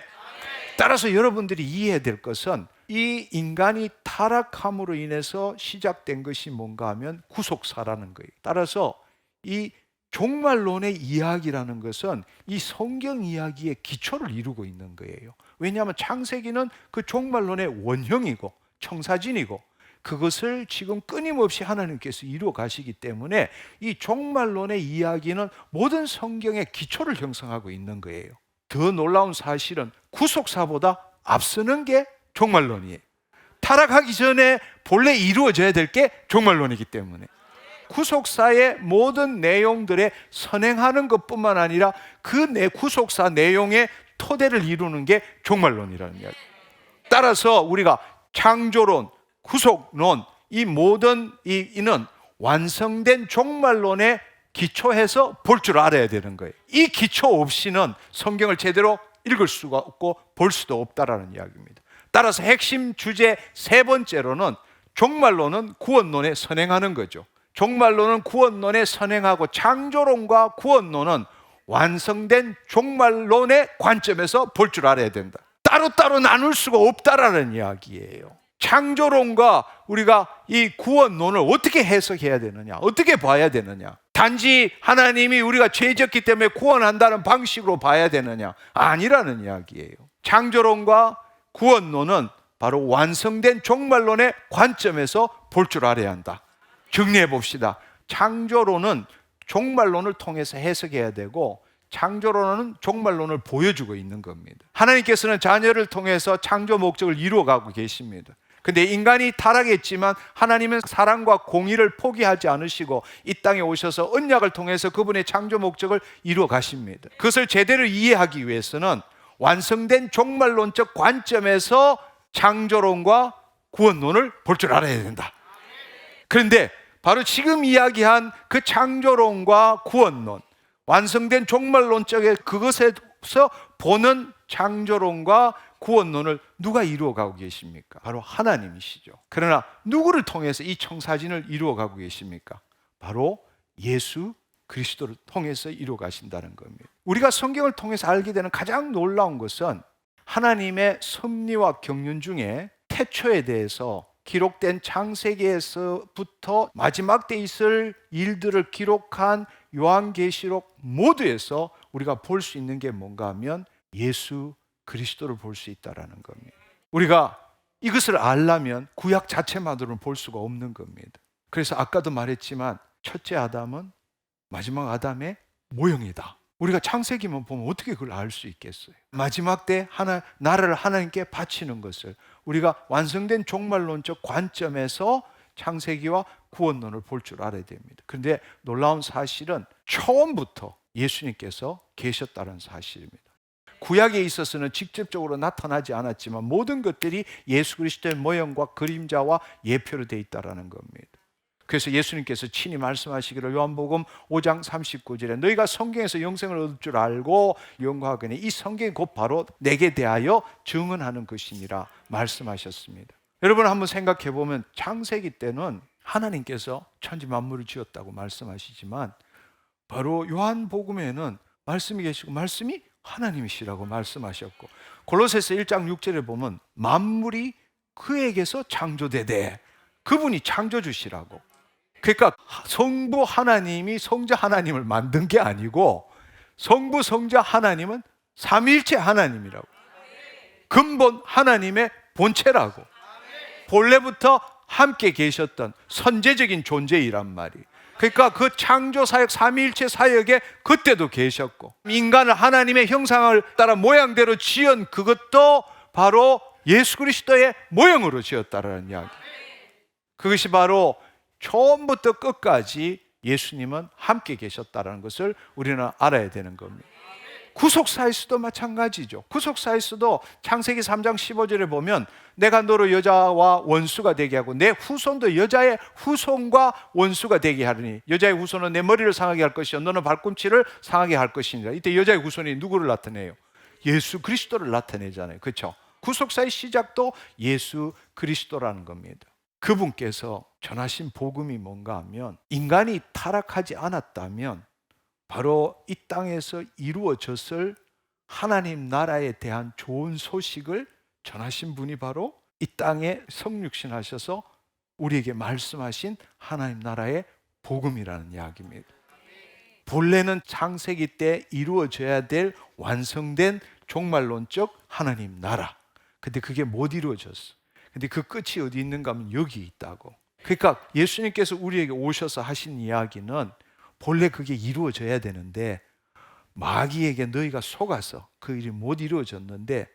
따라서 여러분들이 이해해야 될 것은 이 인간이 타락함으로 인해서 시작된 것이 뭔가 하면 구속사라는 거예요. 따라서 이 종말론의 이야기라는 것은 이 성경 이야기의 기초를 이루고 있는 거예요. 왜냐하면 창세기는 그 종말론의 원형이고 청사진이고 그것을 지금 끊임없이 하나님께서 이루어 가시기 때문에 이 종말론의 이야기는 모든 성경의 기초를 형성하고 있는 거예요. 더 놀라운 사실은 구속사보다 앞서는 게 종말론이에요. 타락하기 전에 본래 이루어져야 될 게 종말론이기 때문에 구속사의 모든 내용들에 선행하는 것뿐만 아니라 그 구속사 내용의 토대를 이루는 게 종말론이라는 이야기예요. 따라서 우리가 창조론, 구속론 이 모든 이는 완성된 종말론에 기초해서 볼 줄 알아야 되는 거예요. 이 기초 없이는 성경을 제대로 읽을 수가 없고 볼 수도 없다라는 이야기입니다. 따라서 핵심 주제 세 번째로는 종말론은 구원론에 선행하는 거죠. 종말론은 구원론에 선행하고 창조론과 구원론은 완성된 종말론의 관점에서 볼 줄 알아야 된다. 따로따로 나눌 수가 없다라는 이야기예요. 창조론과 우리가 이 구원론을 어떻게 해석해야 되느냐, 어떻게 봐야 되느냐. 단지 하나님이 우리가 죄졌기 때문에 구원한다는 방식으로 봐야 되느냐, 아니라는 이야기예요. 창조론과 구원론은 바로 완성된 종말론의 관점에서 볼 줄 알아야 한다. 정리해 봅시다. 창조론은 종말론을 통해서 해석해야 되고 창조론은 종말론을 보여주고 있는 겁니다. 하나님께서는 자녀를 통해서 창조 목적을 이루어가고 계십니다. 근데 인간이 타락했지만 하나님은 사랑과 공의를 포기하지 않으시고 이 땅에 오셔서 언약을 통해서 그분의 창조 목적을 이루어 가십니다. 그것을 제대로 이해하기 위해서는 완성된 종말론적 관점에서 창조론과 구원론을 볼 줄 알아야 된다. 그런데 바로 지금 이야기한 그 창조론과 구원론, 완성된 종말론적의 그것에서 보는 창조론과 구원론을 누가 이루어가고 계십니까? 바로 하나님이시죠. 그러나 누구를 통해서 이 청사진을 이루어가고 계십니까? 바로 예수 그리스도를 통해서 이루어가신다는 겁니다. 우리가 성경을 통해서 알게 되는 가장 놀라운 것은 하나님의 섭리와 경륜 중에 태초에 대해서 기록된 창세기에서부터 마지막 때 있을 일들을 기록한 요한계시록 모두에서 우리가 볼 수 있는 게 뭔가 하면 예수 그리스도를 볼 수 있다라는 겁니다. 우리가 이것을 알려면 구약 자체만으로는 볼 수가 없는 겁니다. 그래서 아까도 말했지만 첫째 아담은 마지막 아담의 모형이다. 우리가 창세기만 보면 어떻게 그걸 알 수 있겠어요? 마지막 때 나라를 하나님께 바치는 것을 우리가 완성된 종말론적 관점에서 창세기와 구원론을 볼 줄 알아야 됩니다. 그런데 놀라운 사실은 처음부터 예수님께서 계셨다는 사실입니다. 구약에 있어서는 직접적으로 나타나지 않았지만 모든 것들이 예수 그리스도의 모형과 그림자와 예표로 되어 있다는 겁니다. 그래서 예수님께서 친히 말씀하시기를 요한복음 5장 39절에 너희가 성경에서 영생을 얻을 줄 알고 연구하거니 이 성경이 곧 바로 내게 대하여 증언하는 것이니라 말씀하셨습니다. 여러분 한번 생각해 보면 창세기 때는 하나님께서 천지 만물을 지었다고 말씀하시지만 바로 요한복음에는 말씀이 계시고 말씀이 하나님이시라고 말씀하셨고, 골로새서 1장 6절에 보면 만물이 그에게서 창조되되, 그분이 창조주시라고. 그러니까 성부 하나님이 성자 하나님을 만든 게 아니고 성부 성자 하나님은 삼위일체 하나님이라고, 근본 하나님의 본체라고, 본래부터 함께 계셨던 선제적인 존재이란 말이. 그러니까 그 창조 사역, 삼위일체 사역에 그때도 계셨고, 인간을 하나님의 형상을 따라 모양대로 지은 그것도 바로 예수 그리스도의 모형으로 지었다라는 이야기. 그것이 바로 처음부터 끝까지 예수님은 함께 계셨다는 것을 우리는 알아야 되는 겁니다. 구속사에서도 마찬가지죠. 구속사에서도 창세기 3장 15절에 보면 내가 너로 여자와 원수가 되게 하고 내 후손도 여자의 후손과 원수가 되게 하리니 여자의 후손은 내 머리를 상하게 할 것이요 너는 발꿈치를 상하게 할 것이니라. 이때 여자의 후손이 누구를 나타내요? 예수 그리스도를 나타내잖아요. 그렇죠? 구속사의 시작도 예수 그리스도라는 겁니다. 그분께서 전하신 복음이 뭔가 하면, 인간이 타락하지 않았다면 바로 이 땅에서 이루어졌을 하나님 나라에 대한 좋은 소식을 전하신 분이 바로 이 땅에 성육신 하셔서 우리에게 말씀하신 하나님 나라의 복음이라는 이야기입니다. 본래는 창세기 때 이루어져야 될 완성된 종말론적 하나님 나라, 근데 그게 못 이루어졌어. 근데 그 끝이 어디 있는가 하면 여기 있다고. 그러니까 예수님께서 우리에게 오셔서 하신 이야기는 본래 그게 이루어져야 되는데 마귀에게 너희가 속아서 그 일이 못 이루어졌는데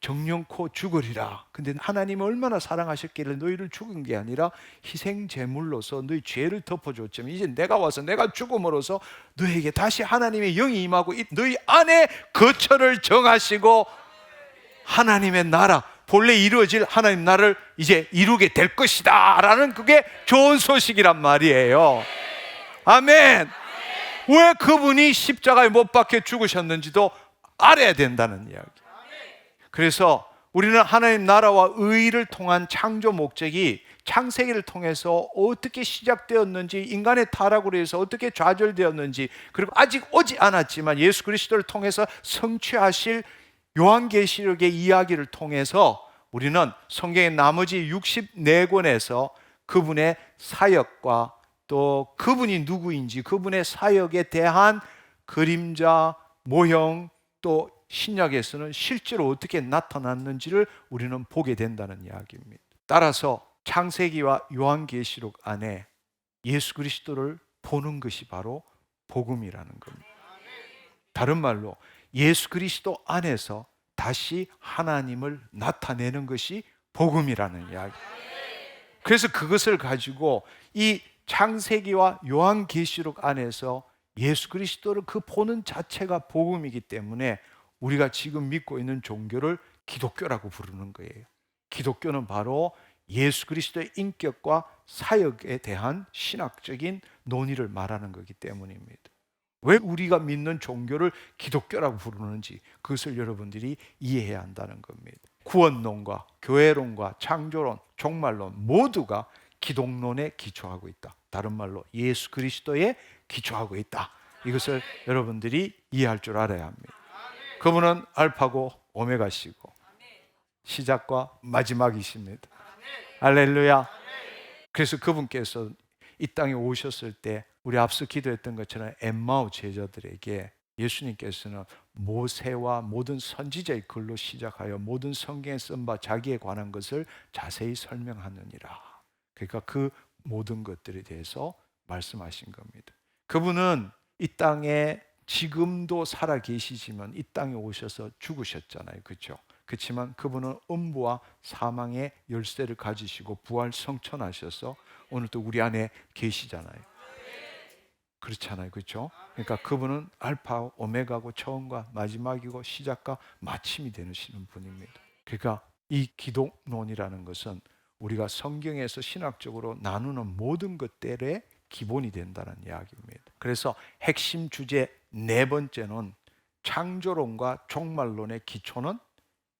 정령코 죽으리라. 근데 하나님이 얼마나 사랑하셨길래 너희를 죽은 게 아니라 희생 제물로서 너희 죄를 덮어줬지만 이제 내가 와서 내가 죽음으로써 너희에게 다시 하나님의 영이 임하고 너희 안에 거처를 정하시고 하나님의 나라, 본래 이루어질 하나님 나라를 이제 이루게 될 것이다 라는 그게 좋은 소식이란 말이에요. 아멘. 왜 그분이 십자가에 못 박혀 죽으셨는지도 알아야 된다는 이야기. 그래서 우리는 하나님 나라와 의를 통한 창조 목적이 창세기를 통해서 어떻게 시작되었는지, 인간의 타락으로 해서 어떻게 좌절되었는지, 그리고 아직 오지 않았지만 예수 그리스도를 통해서 성취하실 요한계시록의 이야기를 통해서 우리는 성경의 나머지 64권에서 그분의 사역과 또 그분이 누구인지, 그분의 사역에 대한 그림자, 모형, 또 신약에서는 실제로 어떻게 나타났는지를 우리는 보게 된다는 이야기입니다. 따라서 창세기와 요한계시록 안에 예수 그리스도를 보는 것이 바로 복음이라는 겁니다. 다른 말로 예수 그리스도 안에서 다시 하나님을 나타내는 것이 복음이라는 이야기. 그래서 그것을 가지고 이 창세기와 요한계시록 안에서 예수 그리스도를 그 보는 자체가 복음이기 때문에 우리가 지금 믿고 있는 종교를 기독교라고 부르는 거예요. 기독교는 바로 예수 그리스도의 인격과 사역에 대한 신학적인 논의를 말하는 거기 때문입니다. 왜 우리가 믿는 종교를 기독교라고 부르는지 그것을 여러분들이 이해해야 한다는 겁니다. 구원론과 교회론과 창조론, 종말론 모두가 기독론에 기초하고 있다. 다른 말로 예수 그리스도에 기초하고 있다. 이것을 여러분들이 이해할 줄 알아야 합니다. 그분은 알파고 오메가시고 시작과 마지막이십니다. 할렐루야. 그래서 그분께서 이 땅에 오셨을 때 우리 앞서 기도했던 것처럼 엠마오 제자들에게 예수님께서는 모세와 모든 선지자의 글로 시작하여 모든 성경에 쓴 바 자기에 관한 것을 자세히 설명하느니라. 그러니까 그 모든 것들에 대해서 말씀하신 겁니다. 그분은 이 땅에 지금도 살아 계시지만 이 땅에 오셔서 죽으셨잖아요. 그렇죠? 그렇지만 그분은 음부와 사망의 열쇠를 가지시고 부활 성천하셔서 오늘도 우리 안에 계시잖아요. 그렇잖아요. 그렇죠? 그러니까 그분은 알파 오메가고 처음과 마지막이고 시작과 마침이 되시는 분입니다. 그러니까 이 기독론이라는 것은 우리가 성경에서 신학적으로 나누는 모든 것들의 기본이 된다는 이야기입니다. 그래서 핵심 주제 네 번째는 창조론과 종말론의 기초는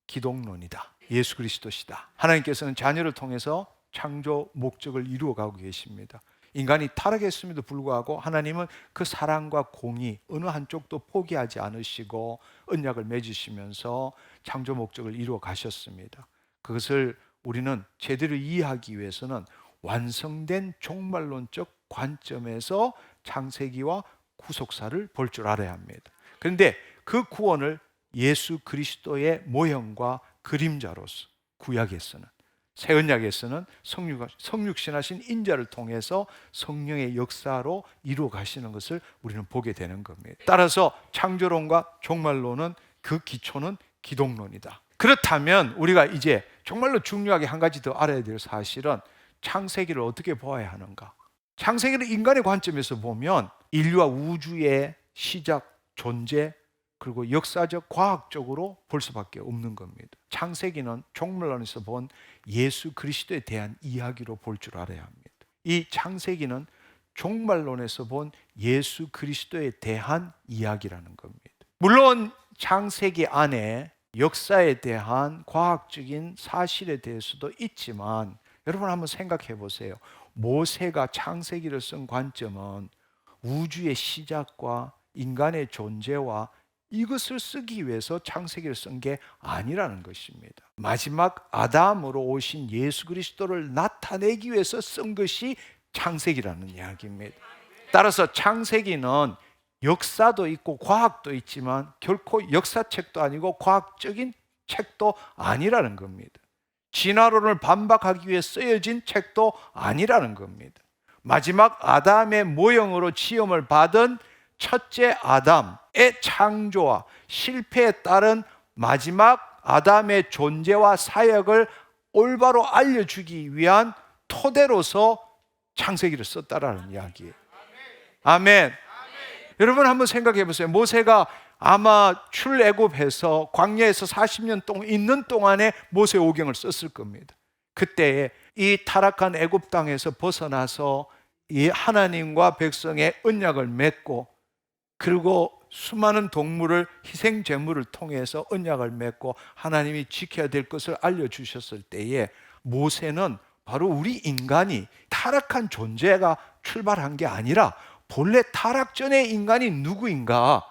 기독론이다. 예수 그리스도시다. 하나님께서는 자녀를 통해서 창조 목적을 이루어가고 계십니다. 인간이 타락했음에도 불구하고 하나님은 그 사랑과 공의 어느 한쪽도 포기하지 않으시고 언약을 맺으시면서 창조 목적을 이루어 가셨습니다. 그것을 우리는 제대로 이해하기 위해서는 완성된 종말론적 관점에서 창세기와 구속사를 볼 줄 알아야 합니다. 그런데 그 구원을 예수 그리스도의 모형과 그림자로서 구약에서는, 새 언약에서는 성육신하신 인자를 통해서 성령의 역사로 이루어 가시는 것을 우리는 보게 되는 겁니다. 따라서 창조론과 종말론은 그 기초는 기독론이다. 그렇다면 우리가 이제 정말로 중요하게 한 가지 더 알아야 될 사실은 창세기를 어떻게 보아야 하는가? 창세기를 인간의 관점에서 보면 인류와 우주의 시작, 존재, 그리고 역사적, 과학적으로 볼 수밖에 없는 겁니다. 창세기는 종말론에서 본 예수 그리스도에 대한 이야기로 볼 줄 알아야 합니다. 이 창세기는 종말론에서 본 예수 그리스도에 대한 이야기라는 겁니다. 물론 창세기 안에 역사에 대한 과학적인 사실에 대해서도 있지만 여러분 한번 생각해 보세요. 모세가 창세기를 쓴 관점은 우주의 시작과 인간의 존재와 이것을 쓰기 위해서 창세기를 쓴 게 아니라는 것입니다. 마지막 아담으로 오신 예수 그리스도를 나타내기 위해서 쓴 것이 창세기라는 이야기입니다. 따라서 창세기는 역사도 있고 과학도 있지만 결코 역사책도 아니고 과학적인 책도 아니라는 겁니다. 진화론을 반박하기 위해 쓰여진 책도 아니라는 겁니다. 마지막 아담의 모형으로 지음을 받은 첫째 아담의 창조와 실패에 따른 마지막 아담의 존재와 사역을 올바로 알려주기 위한 토대로서 창세기를 썼다라는 이야기예요. 아멘. 여러분 한번 생각해 보세요. 모세가 아마 출애굽해서 광야에서 40년 동안 있는 동안에 모세오경을 썼을 겁니다. 그때에 이 타락한 애굽 땅에서 벗어나서 이 하나님과 백성의 언약을 맺고 그리고 수많은 동물을 희생 제물을 통해서 언약을 맺고 하나님이 지켜야 될 것을 알려주셨을 때에 모세는 바로 우리 인간이 타락한 존재가 출발한 게 아니라 본래 타락 전의 인간이 누구인가,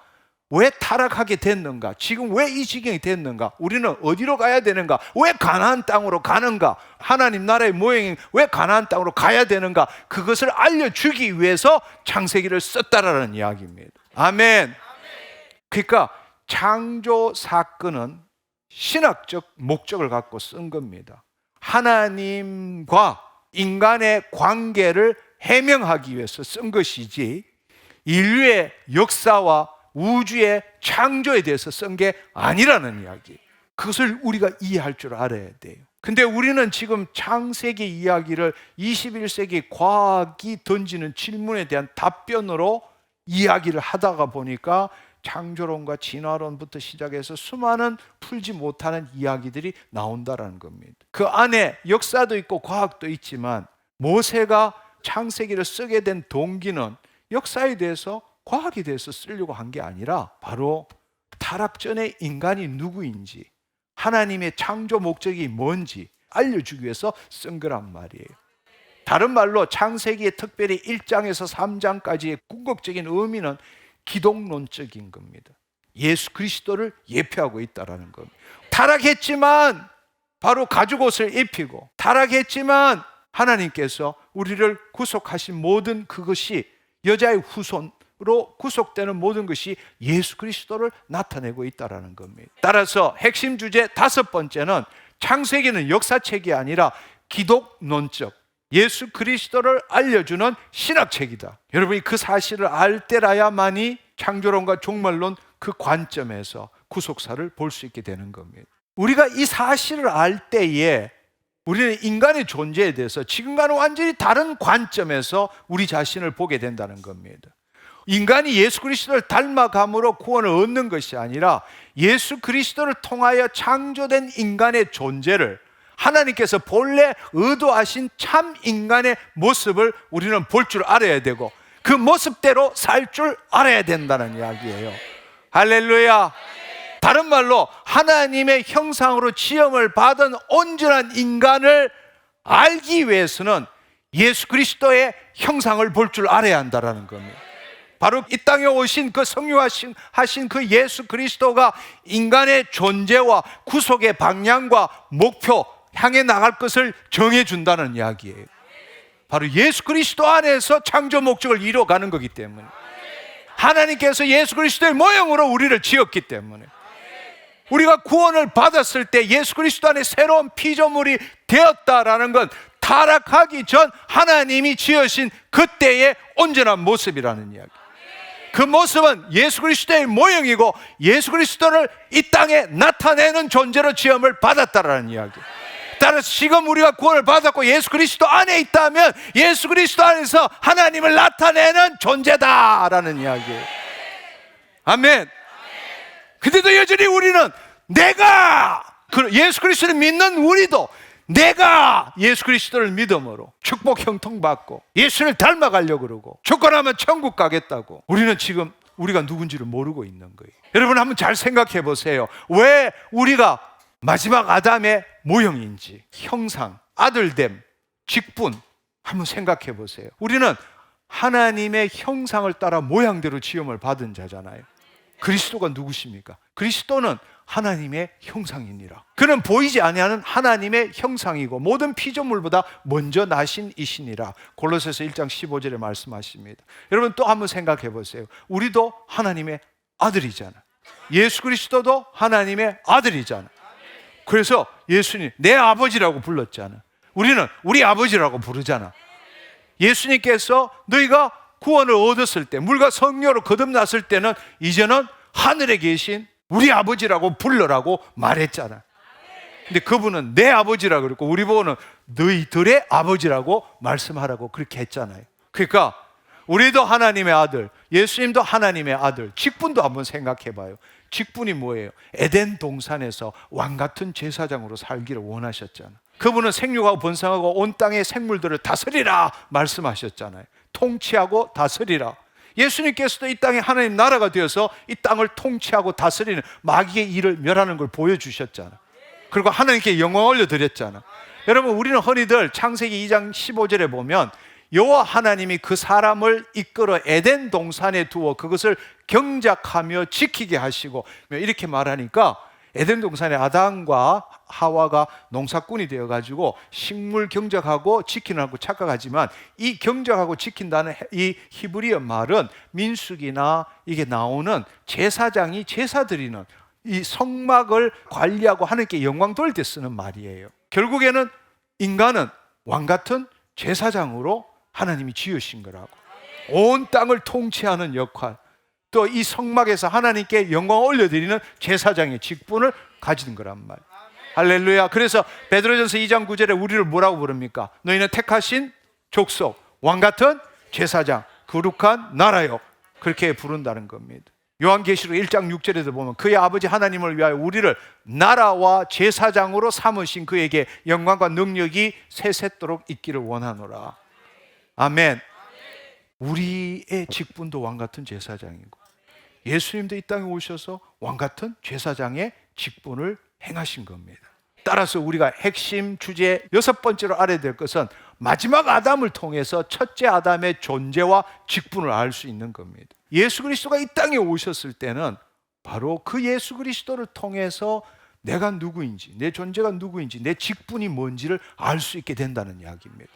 왜 타락하게 됐는가, 지금 왜 이 지경이 됐는가, 우리는 어디로 가야 되는가, 왜 가나안 땅으로 가는가, 하나님 나라의 모형이 왜 가나안 땅으로 가야 되는가, 그것을 알려주기 위해서 창세기를 썼다라는 이야기입니다. 아멘. 그러니까 창조 사건은 신학적 목적을 갖고 쓴 겁니다. 하나님과 인간의 관계를 해명하기 위해서 쓴 것이지 인류의 역사와 우주의 창조에 대해서 쓴 게 아니라는 이야기. 그것을 우리가 이해할 줄 알아야 돼요. 근데 우리는 지금 창세기 이야기를 21세기 과학이 던지는 질문에 대한 답변으로 이야기를 하다가 보니까 창조론과 진화론부터 시작해서 수많은 풀지 못하는 이야기들이 나온다라는 겁니다. 그 안에 역사도 있고 과학도 있지만 모세가 창세기를 쓰게 된 동기는 역사에 대해서 과학에 대해서 쓰려고 한 게 아니라 바로 타락 전에 인간이 누구인지 하나님의 창조 목적이 뭔지 알려주기 위해서 쓴 거란 말이에요. 다른 말로 창세기의 특별히 1장에서 3장까지의 궁극적인 의미는 기독론적인 겁니다. 예수 그리스도를 예표하고 있다는 겁니다. 타락했지만 바로 가죽옷을 입히고 타락했지만 하나님께서 우리를 구속하신 모든 그것이 여자의 후손으로 구속되는 모든 것이 예수 그리스도를 나타내고 있다는 겁니다. 따라서 핵심 주제 5번째는 창세기는 역사책이 아니라 기독론적 예수 그리스도를 알려주는 신학책이다. 여러분이 그 사실을 알 때라야만이 창조론과 종말론 그 관점에서 구속사를 볼 수 있게 되는 겁니다. 우리가 이 사실을 알 때에 우리는 인간의 존재에 대해서 지금과는 완전히 다른 관점에서 우리 자신을 보게 된다는 겁니다. 인간이 예수 그리스도를 닮아감으로 구원을 얻는 것이 아니라 예수 그리스도를 통하여 창조된 인간의 존재를 하나님께서 본래 의도하신 참 인간의 모습을 우리는 볼 줄 알아야 되고 그 모습대로 살 줄 알아야 된다는 이야기예요. 할렐루야. 다른 말로 하나님의 형상으로 지음을 받은 온전한 인간을 알기 위해서는 예수 그리스도의 형상을 볼 줄 알아야 한다라는 겁니다. 바로 이 땅에 오신 그 성육하신 그 예수 그리스도가 인간의 존재와 구속의 방향과 목표 향해 나갈 것을 정해준다는 이야기예요. 바로 예수 그리스도 안에서 창조 목적을 이루어가는 거기 때문에, 하나님께서 예수 그리스도의 모형으로 우리를 지었기 때문에, 우리가 구원을 받았을 때 예수 그리스도 안에 새로운 피조물이 되었다라는 건 타락하기 전 하나님이 지으신 그때의 온전한 모습이라는 이야기. 그 모습은 예수 그리스도의 모형이고 예수 그리스도를 이 땅에 나타내는 존재로 지음을 받았다라는 이야기. 따라서 지금 우리가 구원을 받았고 예수 그리스도 안에 있다면 예수 그리스도 안에서 하나님을 나타내는 존재다라는 이야기예요. 아멘. 근데도 여전히 우리는 내가 예수 그리스도를 믿는 우리도 내가 예수 그리스도를 믿음으로 축복 형통받고 예수를 닮아가려고 그러고 조건하면 천국 가겠다고, 우리는 지금 우리가 누군지를 모르고 있는 거예요. 여러분 한번 잘 생각해 보세요. 왜 우리가 마지막 아담의 모형인지, 형상, 아들됨, 직분 한번 생각해 보세요. 우리는 하나님의 형상을 따라 모양대로 지음을 받은 자잖아요. 그리스도가 누구십니까? 그리스도는 하나님의 형상이니라. 그는 보이지 아니하는 하나님의 형상이고 모든 피조물보다 먼저 나신 이시니라. 골로새서 1장 15절에 말씀하십니다. 여러분 또 한번 생각해 보세요. 우리도 하나님의 아들이잖아. 예수 그리스도도 하나님의 아들이잖아. 그래서 예수님 내 아버지라고 불렀잖아. 우리는 우리 아버지라고 부르잖아. 예수님께서 너희가 구원을 얻었을 때, 물과 성령으로 거듭났을 때는 이제는 하늘에 계신 우리 아버지라고 불러라고 말했잖아. 근데 그분은 내 아버지라고 그랬고 우리 보고는 너희들의 아버지라고 말씀하라고 그렇게 했잖아요. 그러니까 우리도 하나님의 아들, 예수님도 하나님의 아들. 직분도 한번 생각해 봐요. 직분이 뭐예요? 에덴 동산에서 왕같은 제사장으로 살기를 원하셨잖아. 그분은 생육하고 번성하고 온 땅의 생물들을 다스리라 말씀하셨잖아요. 통치하고 다스리라. 예수님께서도 이 땅에 하나님 나라가 되어서 이 땅을 통치하고 다스리는 마귀의 일을 멸하는 걸 보여주셨잖아. 그리고 하나님께 영광 올려드렸잖아. 여러분 우리는 흔히들 창세기 2장 15절에 보면 여호와 하나님이 그 사람을 이끌어 에덴 동산에 두어 그것을 경작하며 지키게 하시고 이렇게 말하니까 에덴 동산에 아담과 하와가 농사꾼이 되어가지고 식물 경작하고 지키라고 착각하지만 이 경작하고 지킨다는 이 히브리어 말은 민수기나 이게 나오는 제사장이 제사 드리는 이 성막을 관리하고 하나님께 영광 돌릴 때 쓰는 말이에요. 결국에는 인간은 왕같은 제사장으로 하나님이 지으신 거라고. 온 땅을 통치하는 역할, 또 이 성막에서 하나님께 영광을 올려드리는 제사장의 직분을 가진 거란 말. 할렐루야. 그래서 베드로전서 2장 9절에 우리를 뭐라고 부릅니까? 너희는 택하신 족속, 왕같은 제사장, 거룩한 나라요. 그렇게 부른다는 겁니다. 요한계시록 1장 6절에도 보면 그의 아버지 하나님을 위하여 우리를 나라와 제사장으로 삼으신 그에게 영광과 능력이 세세토록 있기를 원하노라. 아멘. 우리의 직분도 왕같은 제사장이고 예수님도 이 땅에 오셔서 왕같은 제사장의 직분을 행하신 겁니다. 따라서 우리가 핵심 주제 6번째로 알아야 될 것은 마지막 아담을 통해서 첫째 아담의 존재와 직분을 알 수 있는 겁니다. 예수 그리스도가 이 땅에 오셨을 때는 바로 그 예수 그리스도를 통해서 내가 누구인지, 내 존재가 누구인지, 내 직분이 뭔지를 알 수 있게 된다는 이야기입니다.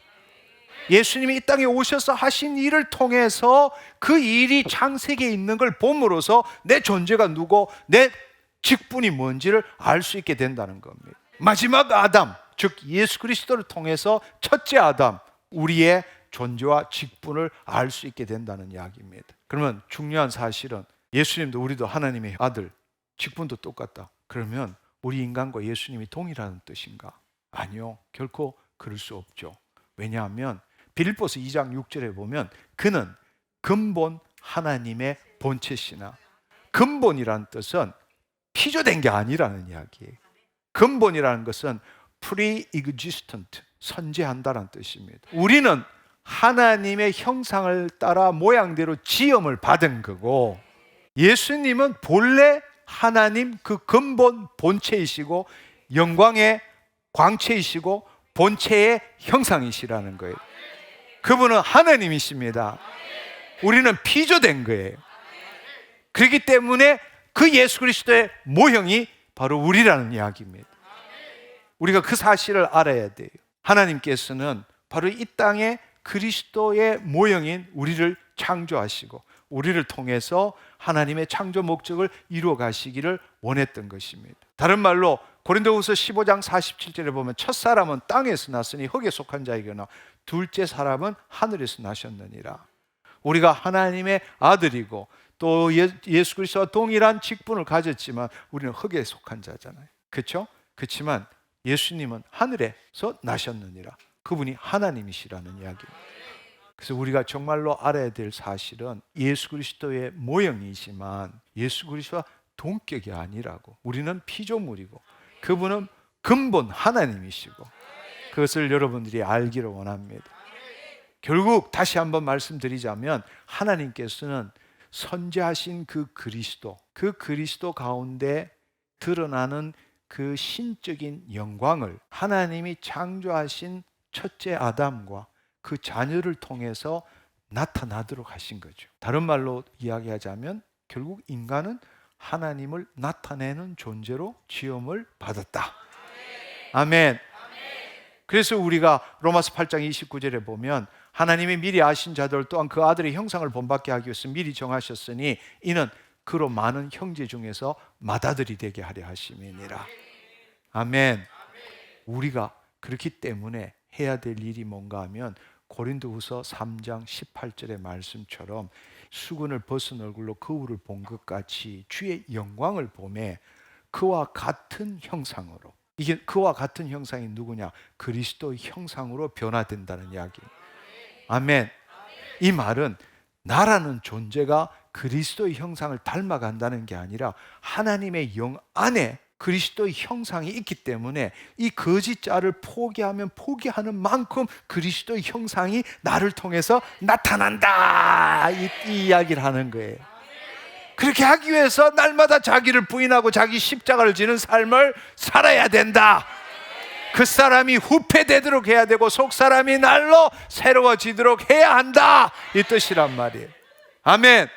예수님이 이 땅에 오셔서 하신 일을 통해서 그 일이 창세기에 있는 걸 봄으로써 내 존재가 누구, 내 직분이 뭔지를 알 수 있게 된다는 겁니다. 마지막 아담, 즉 예수 그리스도를 통해서 첫째 아담, 우리의 존재와 직분을 알 수 있게 된다는 이야기입니다. 그러면 중요한 사실은 예수님도 우리도 하나님의 아들, 직분도 똑같다. 그러면 우리 인간과 예수님이 동일하는 뜻인가? 아니요, 결코 그럴 수 없죠. 왜냐하면 빌립보서 2장 6절에 보면 그는 근본 하나님의 본체시나, 근본이라는 뜻은 피조된 게 아니라는 이야기예요. 근본이라는 것은 pre-existent, 선재한다는 뜻입니다. 우리는 하나님의 형상을 따라 모양대로 지음을 받은 거고 예수님은 본래 하나님 그 근본 본체이시고 영광의 광채이시고 본체의 형상이시라는 거예요. 그분은 하나님이십니다. 우리는 피조된 거예요. 그렇기 때문에 그 예수 그리스도의 모형이 바로 우리라는 이야기입니다. 우리가 그 사실을 알아야 돼요. 하나님께서는 바로 이 땅에 그리스도의 모형인 우리를 창조하시고 우리를 통해서 하나님의 창조 목적을 이루어 가시기를 원했던 것입니다. 다른 말로 고린도후서 15장 47절에 보면 첫 사람은 땅에서 났으니 흙에 속한 자이거나 둘째 사람은 하늘에서 나셨느니라. 우리가 하나님의 아들이고 또 예수 그리스도와 동일한 직분을 가졌지만 우리는 흙에 속한 자잖아요. 그렇죠? 그렇지만 예수님은 하늘에서 나셨느니라. 그분이 하나님이시라는 이야기입니다. 그래서 우리가 정말로 알아야 될 사실은 예수 그리스도의 모형이지만 예수 그리스도와 동격이 아니라고. 우리는 피조물이고 그분은 근본 하나님이시고 그것을 여러분들이 알기를 원합니다. 결국 다시 한번 말씀드리자면 하나님께서는 선지하신 그 그리스도 가운데 드러나는 그 신적인 영광을 하나님이 창조하신 첫째 아담과 그 자녀를 통해서 나타나도록 하신 거죠. 다른 말로 이야기하자면 결국 인간은 하나님을 나타내는 존재로 지음을 받았다. 아멘. 그래서 우리가 로마서 8장 29절에 보면 하나님이 미리 아신 자들 또한 그 아들의 형상을 본받게 하기 위해서 미리 정하셨으니 이는 그로 많은 형제 중에서 맏아들이 되게 하려 하심이니라. 아멘. 우리가 그렇기 때문에 해야 될 일이 뭔가 하면 고린도후서 3장 18절의 말씀처럼 수건을 벗은 얼굴로 거울을 본 것 같이 주의 영광을 보매 그와 같은 형상으로, 이게 그와 같은 형상이 누구냐? 그리스도의 형상으로 변화된다는 이야기. 아멘. 이 말은 나라는 존재가 그리스도의 형상을 닮아간다는 게 아니라 하나님의 영 안에 그리스도의 형상이 있기 때문에 이 거짓 자를 포기하면 포기하는 만큼 그리스도의 형상이 나를 통해서 나타난다, 이 이야기를 하는 거예요. 그렇게 하기 위해서 날마다 자기를 부인하고 자기 십자가를 지는 삶을 살아야 된다. 그 사람이 후패되도록 해야 되고 속 사람이 날로 새로워지도록 해야 한다, 이 뜻이란 말이에요. 아멘.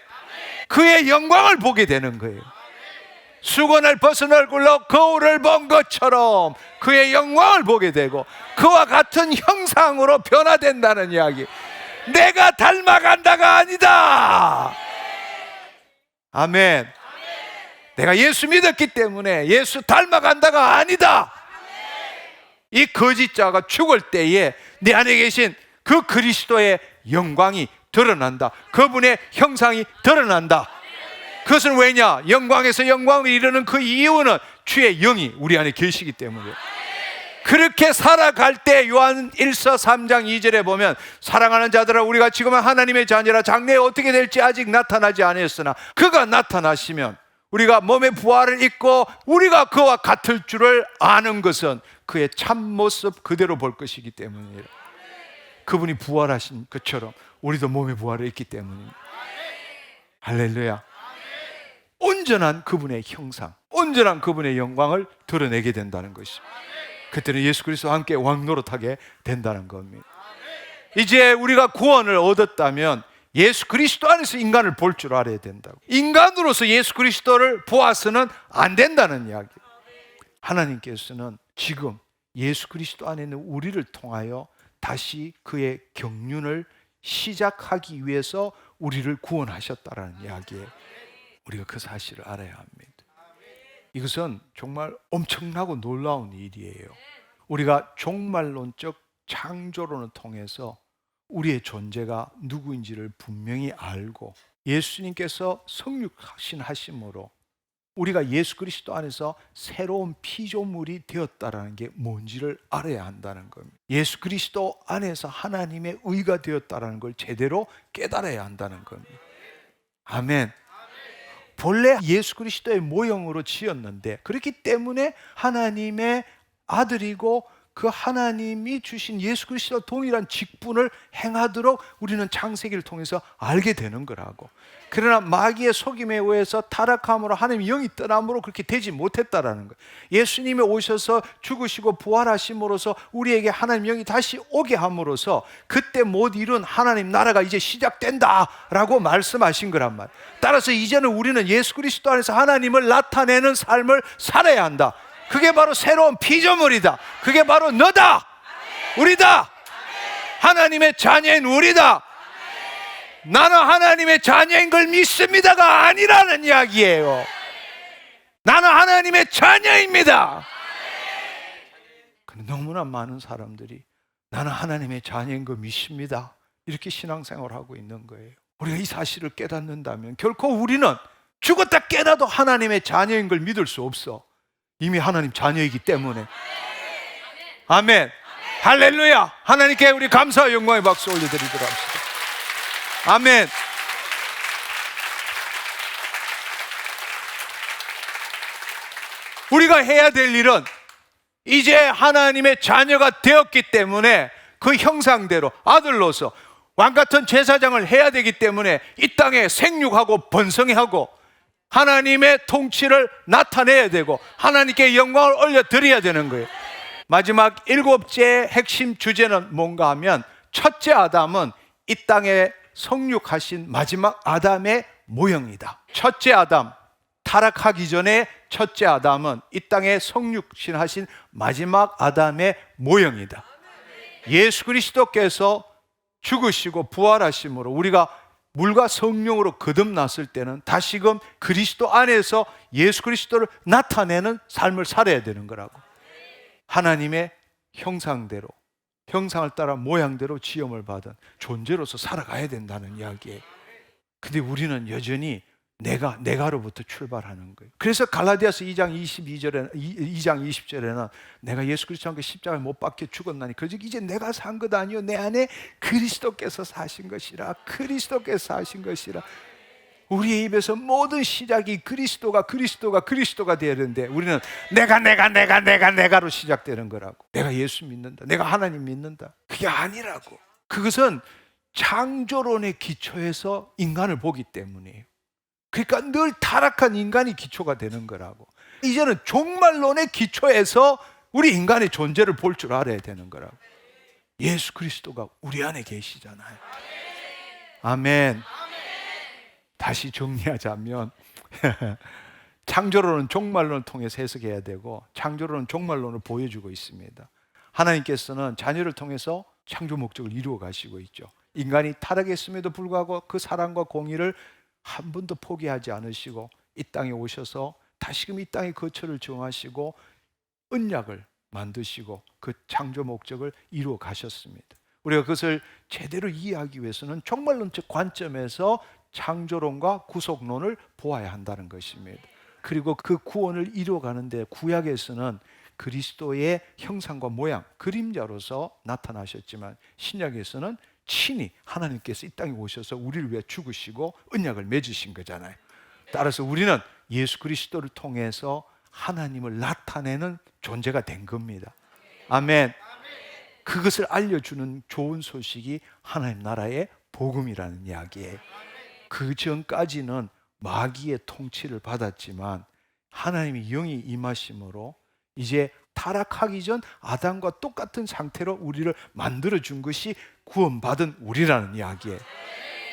그의 영광을 보게 되는 거예요. 수건을 벗은 얼굴로 거울을 본 것처럼 그의 영광을 보게 되고 그와 같은 형상으로 변화된다는 이야기. 내가 닮아간다가 아니다. 아멘. 내가 예수 믿었기 때문에 예수 닮아간다가 아니다. 이 거짓자가 죽을 때에 내 안에 계신 그 그리스도의 영광이 드러난다. 그분의 형상이 드러난다. 그것은 왜냐? 영광에서 영광을 이루는 그 이유는 주의 영이 우리 안에 계시기 때문이에요. 그렇게 살아갈 때 요한 1서 3장 2절에 보면 사랑하는 자들아 우리가 지금은 하나님의 자녀라 장래에 어떻게 될지 아직 나타나지 않았으나 그가 나타나시면 우리가 몸의 부활을 입고 우리가 그와 같을 줄을 아는 것은 그의 참모습 그대로 볼 것이기 때문이에요. 그분이 부활하신 것처럼 우리도 몸의 부활을 입기 때문입니다. 할렐루야. 온전한 그분의 형상, 온전한 그분의 영광을 드러내게 된다는 것입니다. 그때는 예수 그리스도와 함께 왕노릇하게 된다는 겁니다. 이제 우리가 구원을 얻었다면 예수 그리스도 안에서 인간을 볼 줄 알아야 된다고. 인간으로서 예수 그리스도를 보아서는 안 된다는 이야기. 하나님께서는 지금 예수 그리스도 안에 있는 우리를 통하여 다시 그의 경륜을 시작하기 위해서 우리를 구원하셨다라는 이야기예요. 우리가 그 사실을 알아야 합니다. 이것은 정말 엄청나고 놀라운 일이에요. 우리가 종말론적 창조론을 통해서 우리의 존재가 누구인지를 분명히 알고 예수님께서 성육신하심으로 우리가 예수 그리스도 안에서 새로운 피조물이 되었다라는 게 뭔지를 알아야 한다는 겁니다. 예수 그리스도 안에서 하나님의 의가 되었다라는 걸 제대로 깨달아야 한다는 겁니다. 아멘. 본래 예수 그리스도의 모형으로 지었는데 그렇기 때문에 하나님의 아들이고 그 하나님이 주신 예수 그리스도와 동일한 직분을 행하도록 우리는 창세기를 통해서 알게 되는 거라고. 그러나 마귀의 속임에 의해서 타락함으로 하나님의 영이 떠남으로 그렇게 되지 못했다라는 거예요. 예수님이 오셔서 죽으시고 부활하심으로써 우리에게 하나님의 영이 다시 오게 함으로써 그때 못 이룬 하나님 나라가 이제 시작된다라고 말씀하신 거란 말이에요. 따라서 이제는 우리는 예수 그리스도 안에서 하나님을 나타내는 삶을 살아야 한다. 그게 바로 새로운 피조물이다. 그게 바로 너다. 우리다. 하나님의 자녀인 우리다. 나는 하나님의 자녀인 걸 믿습니다가 아니라는 이야기예요. 나는 하나님의 자녀입니다. 근데 너무나 많은 사람들이 나는 하나님의 자녀인 거 믿습니다, 이렇게 신앙생활을 하고 있는 거예요. 우리가 이 사실을 깨닫는다면 결코 우리는 죽었다 깨닫도 하나님의 자녀인 걸 믿을 수 없어. 이미 하나님 자녀이기 때문에. 아멘. 할렐루야. 하나님께 우리 감사와 영광의 박수 올려드리도록 합시다. 아멘. 우리가 해야 될 일은 이제 하나님의 자녀가 되었기 때문에 그 형상대로 아들로서 왕같은 제사장을 해야 되기 때문에 이 땅에 생육하고 번성하고 하나님의 통치를 나타내야 되고 하나님께 영광을 올려드려야 되는 거예요. 마지막 7째 핵심 주제는 뭔가 하면, 첫째 아담은 이 땅에 성육하신 마지막 아담의 모형이다. 첫째 아담, 타락하기 전에 첫째 아담은 이 땅에 성육신하신 마지막 아담의 모형이다. 예수 그리스도께서 죽으시고 부활하심으로 우리가 물과 성령으로 거듭났을 때는 다시금 그리스도 안에서 예수 그리스도를 나타내는 삶을 살아야 되는 거라고. 하나님의 형상대로, 형상을 따라 모양대로 지음을 받은 존재로서 살아가야 된다는 이야기예요. 근데 우리는 여전히 내가로부터 출발하는 거예요. 그래서 갈라디아서 2장 20절에는 내가 예수 그리스도와 함께 십자가에 못 박혀 죽었나니 그저 이제 내가 산 것 아니요 내 안에 그리스도께서 사신 것이라. 그리스도께서 사신 것이라. 우리의 입에서 모든 시작이 그리스도가 되는데 우리는 내가로 시작되는 거라고. 내가 예수 믿는다, 내가 하나님 믿는다. 그게 아니라고. 그것은 창조론의 기초에서 인간을 보기 때문이에요. 그러니까 늘 타락한 인간이 기초가 되는 거라고. 이제는 종말론의 기초에서 우리 인간의 존재를 볼 줄 알아야 되는 거라고. 예수 그리스도가 우리 안에 계시잖아요. 아멘. 다시 정리하자면 창조론은 종말론을 통해서 해석해야 되고 창조론은 종말론을 보여주고 있습니다. 하나님께서는 자녀를 통해서 창조 목적을 이루어 가시고 있죠. 인간이 타락했음에도 불구하고 그 사랑과 공의를 한 번도 포기하지 않으시고 이 땅에 오셔서 다시금 이 땅의 거처를 정하시고 언약을 만드시고 그 창조 목적을 이루어 가셨습니다. 우리가 그것을 제대로 이해하기 위해서는 종말론적 관점에서 창조론과 구속론을 보아야 한다는 것입니다. 그리고 그 구원을 이루어가는데 구약에서는 그리스도의 형상과 모양, 그림자로서 나타나셨지만 신약에서는 친히 하나님께서 이 땅에 오셔서 우리를 위해 죽으시고 언약을 맺으신 거잖아요. 따라서 우리는 예수 그리스도를 통해서 하나님을 나타내는 존재가 된 겁니다. 아멘. 그것을 알려주는 좋은 소식이 하나님 나라의 복음이라는 이야기예요. 그 전까지는 마귀의 통치를 받았지만 하나님의 영이 임하심으로 이제 타락하기 전 아담과 똑같은 상태로 우리를 만들어준 것이 구원받은 우리라는 이야기예요.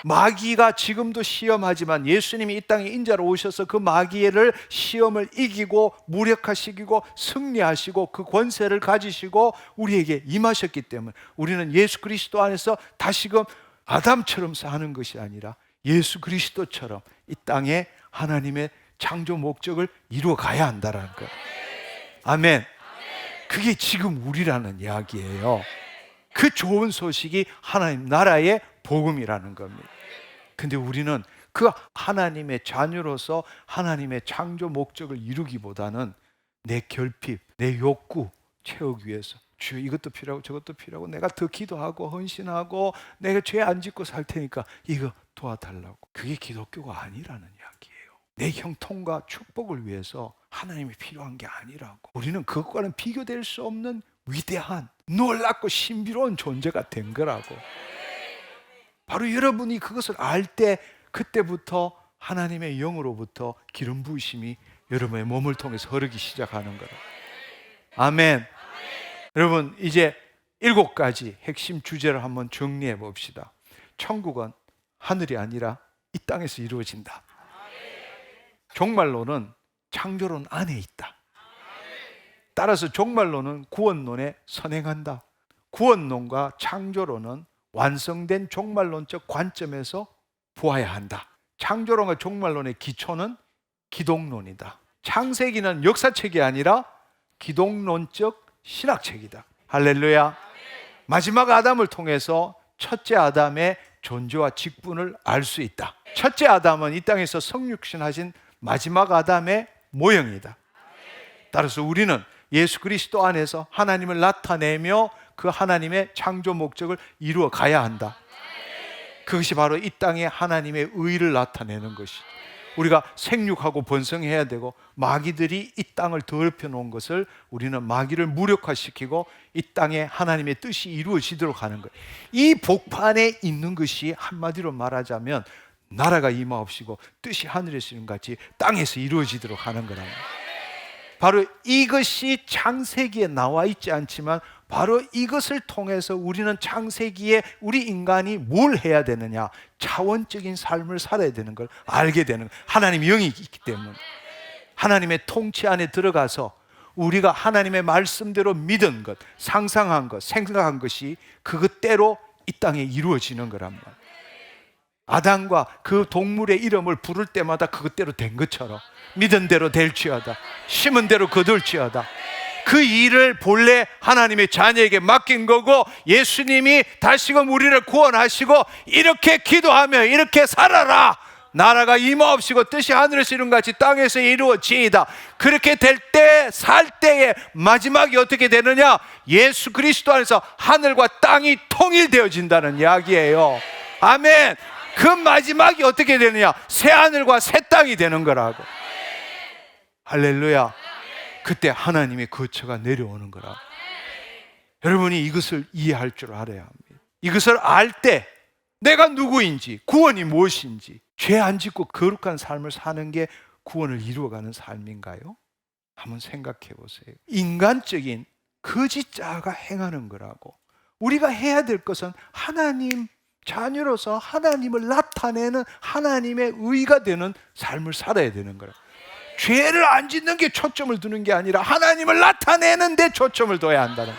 마귀가 지금도 시험하지만 예수님이 이 땅에 인자로 오셔서 그 마귀를 시험을 이기고 무력화시키고 승리하시고 그 권세를 가지시고 우리에게 임하셨기 때문에 우리는 예수 그리스도 안에서 다시금 아담처럼 사는 것이 아니라 예수 그리스도처럼 이 땅에 하나님의 창조 목적을 이루어 가야 한다는 것. 아멘. 그게 지금 우리라는 이야기예요. 그 좋은 소식이 하나님 나라의 복음이라는 겁니다. 근데 우리는 그 하나님의 자녀로서 하나님의 창조 목적을 이루기보다는 내 결핍, 내 욕구 채우기 위해서 주여 이것도 필요하고 저것도 필요하고 내가 더 기도하고 헌신하고 내가 죄 안 짓고 살 테니까 이거 도와달라고. 그게 기독교가 아니라는 이야기예요. 내 형통과 축복을 위해서 하나님이 필요한 게 아니라고. 우리는 그것과는 비교될 수 없는 위대한, 놀랍고 신비로운 존재가 된 거라고. 바로 여러분이 그것을 알 때, 그때부터 하나님의 영으로부터 기름 부으심이 여러분의 몸을 통해서 흐르기 시작하는 거라. 아멘. 여러분, 이제 7가지 핵심 주제를 한번 정리해 봅시다. 천국은 하늘이 아니라 이 땅에서 이루어진다. 종말론은 창조론 안에 있다. 따라서 종말론은 구원론에 선행한다. 구원론과 창조론은 완성된 종말론적 관점에서 보아야 한다. 창조론과 종말론의 기초는 기독론이다. 창세기는 역사책이 아니라 기독론적 신학책이다. 할렐루야. 마지막 아담을 통해서 첫째 아담의 존재와 직분을 알 수 있다. 첫째 아담은 이 땅에서 성육신하신 마지막 아담의 모형이다. 따라서 우리는 예수 그리스도 안에서 하나님을 나타내며 그 하나님의 창조 목적을 이루어 가야 한다. 그것이 바로 이 땅에 하나님의 의를 나타내는 것이, 우리가 생육하고 번성해야 되고 마귀들이 이 땅을 더럽혀 놓은 것을 우리는 마귀를 무력화시키고 이 땅에 하나님의 뜻이 이루어지도록 하는 거예요. 이 복판에 있는 것이 한마디로 말하자면 나라가 임하옵시고 뜻이 하늘에서 이룬 같이 땅에서 이루어지도록 하는 거라고. 바로 이것이 창세기에 나와 있지 않지만 바로 이것을 통해서 우리는 창세기에 우리 인간이 뭘 해야 되느냐, 차원적인 삶을 살아야 되는 걸 알게 되는 거예요. 하나님의 영이 있기 때문에 하나님의 통치 안에 들어가서 우리가 하나님의 말씀대로 믿은 것, 상상한 것, 생각한 것이 그것대로 이 땅에 이루어지는 거란 말이에요. 아담과 그 동물의 이름을 부를 때마다 그것대로 된 것처럼 믿은 대로 될지어다, 심은 대로 거둘지어다. 그 일을 본래 하나님의 자녀에게 맡긴 거고, 예수님이 다시금 우리를 구원하시고 이렇게 기도하며 이렇게 살아라, 나라가 임하옵시고 뜻이 하늘에서 이룬 같이 땅에서 이루어지이다. 그렇게 될 때, 살 때의 마지막이 어떻게 되느냐, 예수 그리스도 안에서 하늘과 땅이 통일되어진다는 이야기예요. 아멘. 그 마지막이 어떻게 되느냐, 새 하늘과 새 땅이 되는 거라고. 할렐루야. 그때 하나님의 거처가 내려오는 거라. 여러분이 이것을 이해할 줄 알아야 합니다. 이것을 알 때 내가 누구인지, 구원이 무엇인지, 죄 안 짓고 거룩한 삶을 사는 게 구원을 이루어가는 삶인가요? 한번 생각해 보세요. 인간적인 거짓자가 행하는 거라고. 우리가 해야 될 것은 하나님 자녀로서 하나님을 나타내는 하나님의 의가 되는 삶을 살아야 되는 거라. 죄를 안 짓는 게 초점을 두는 게 아니라 하나님을 나타내는 데 초점을 둬야 한다는.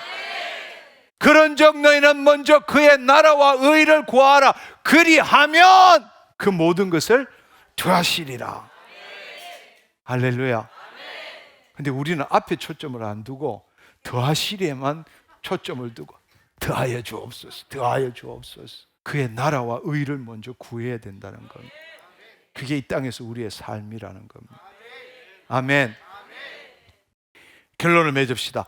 그런즉 너희는 먼저 그의 나라와 의를 구하라. 그리하면 그 모든 것을 더하시리라. 할렐루야. 근데 우리는 앞에 초점을 안 두고 더하시리에만 초점을 두고 더하여 주옵소서, 더하여 주옵소서. 그의 나라와 의를 먼저 구해야 된다는 겁니다. 그게 이 땅에서 우리의 삶이라는 겁니다. 아멘. 결론을 맺읍시다.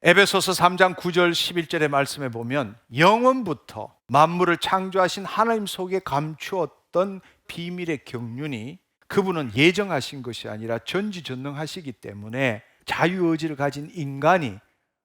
에베소서 3장 9절 11절의 말씀에 보면 영원부터 만물을 창조하신 하나님 속에 감추었던 비밀의 경륜이, 그분은 예정하신 것이 아니라 전지전능하시기 때문에 자유의지를 가진 인간이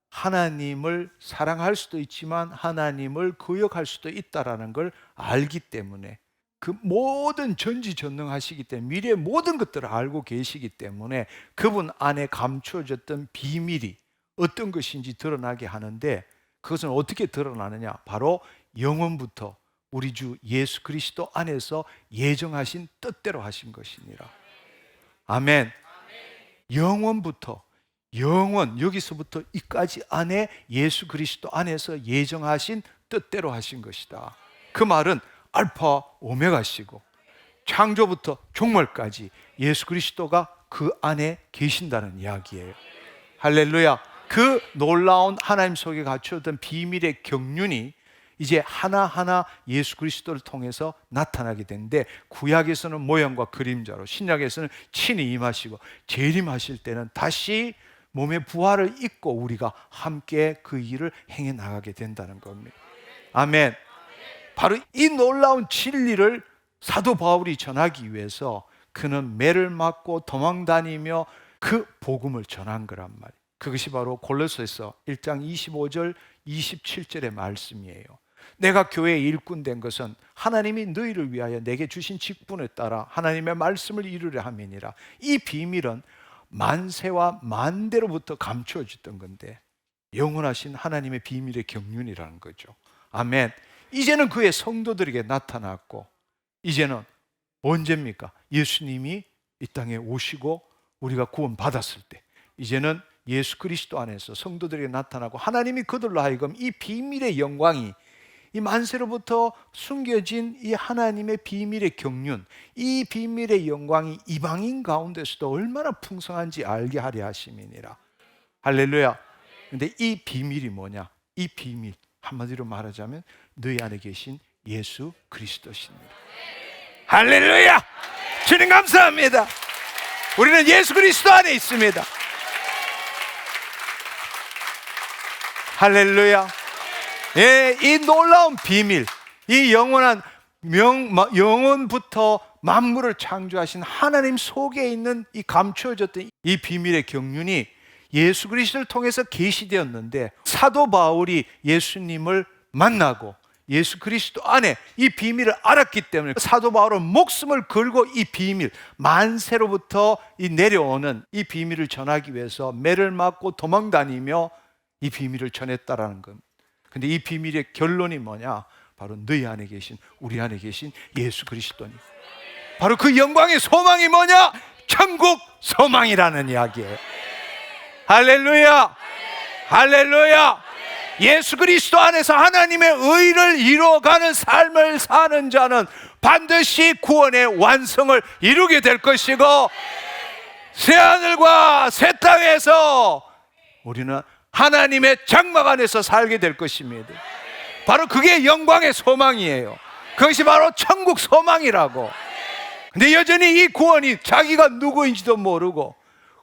하나님을 사랑할 수도 있지만 하나님을 거역할 수도 있다라는 걸 알기 때문에, 그 모든 전지전능하시기 때문에 미래의 모든 것들을 알고 계시기 때문에 그분 안에 감추어졌던 비밀이 어떤 것인지 드러나게 하는데, 그것은 어떻게 드러나느냐, 바로 영원부터 우리 주 예수 그리스도 안에서 예정하신 뜻대로 하신 것이니라. 아멘. 영원부터, 영원, 여기서부터 이까지 안에 예수 그리스도 안에서 예정하신 뜻대로 하신 것이다. 그 말은 알파 오메가시고 창조부터 종말까지 예수 그리스도가 그 안에 계신다는 이야기예요. 할렐루야. 그 놀라운 하나님 속에 갖추었던 비밀의 경륜이 이제 하나하나 예수 그리스도를 통해서 나타나게 되는데, 구약에서는 모형과 그림자로, 신약에서는 친히 임하시고 재림하실 때는 다시 몸의 부활을 입고 우리가 함께 그 일을 행해 나가게 된다는 겁니다. 아멘. 바로 이 놀라운 진리를 사도 바울이 전하기 위해서 그는 매를 맞고 도망다니며 그 복음을 전한 거란 말이에요. 그것이 바로 골로새서 1장 25절 27절의 말씀이에요. 내가 교회의 일꾼 된 것은 하나님이 너희를 위하여 내게 주신 직분에 따라 하나님의 말씀을 이루려 함이니라. 이 비밀은 만세와 만대로부터 감추어졌던 건데 영원하신 하나님의 비밀의 경륜이라는 거죠. 아멘. 이제는 그의 성도들에게 나타났고, 이제는 언제입니까? 예수님이 이 땅에 오시고 우리가 구원 받았을 때, 이제는 예수 그리스도 안에서 성도들에게 나타나고 하나님이 그들로 하여금 이 비밀의 영광이, 이 만세로부터 숨겨진 이 하나님의 비밀의 경륜, 이 비밀의 영광이 이방인 가운데서도 얼마나 풍성한지 알게 하려 하심이니라. 할렐루야. 근데 이 비밀이 뭐냐? 이 비밀, 한마디로 말하자면 너희 안에 계신 예수 그리스도십니다. 할렐루야. 주님 감사합니다. 우리는 예수 그리스도 안에 있습니다. 할렐루야. 예, 이 놀라운 비밀, 이 영원한 영원부터 만물을 창조하신 하나님 속에 있는 이 감추어졌던 이 비밀의 경륜이 예수 그리스도를 통해서 계시되었는데, 사도 바울이 예수님을 만나고 예수 그리스도 안에 이 비밀을 알았기 때문에 사도 바울은 목숨을 걸고 이 비밀, 만세로부터 이 내려오는 이 비밀을 전하기 위해서 매를 맞고 도망다니며 이 비밀을 전했다라는 겁니다. 근데 이 비밀의 결론이 뭐냐? 바로 너희 안에 계신, 우리 안에 계신 예수 그리스도니, 바로 그 영광의 소망이 뭐냐? 천국 소망이라는 이야기예요. 할렐루야. 할렐루야. 예수 그리스도 안에서 하나님의 의를 이루어가는 삶을 사는 자는 반드시 구원의 완성을 이루게 될 것이고, 새하늘과 새 땅에서 우리는 하나님의 장막 안에서 살게 될 것입니다. 바로 그게 영광의 소망이에요. 그것이 바로 천국 소망이라고. 근데 여전히 이 구원이 자기가 누구인지도 모르고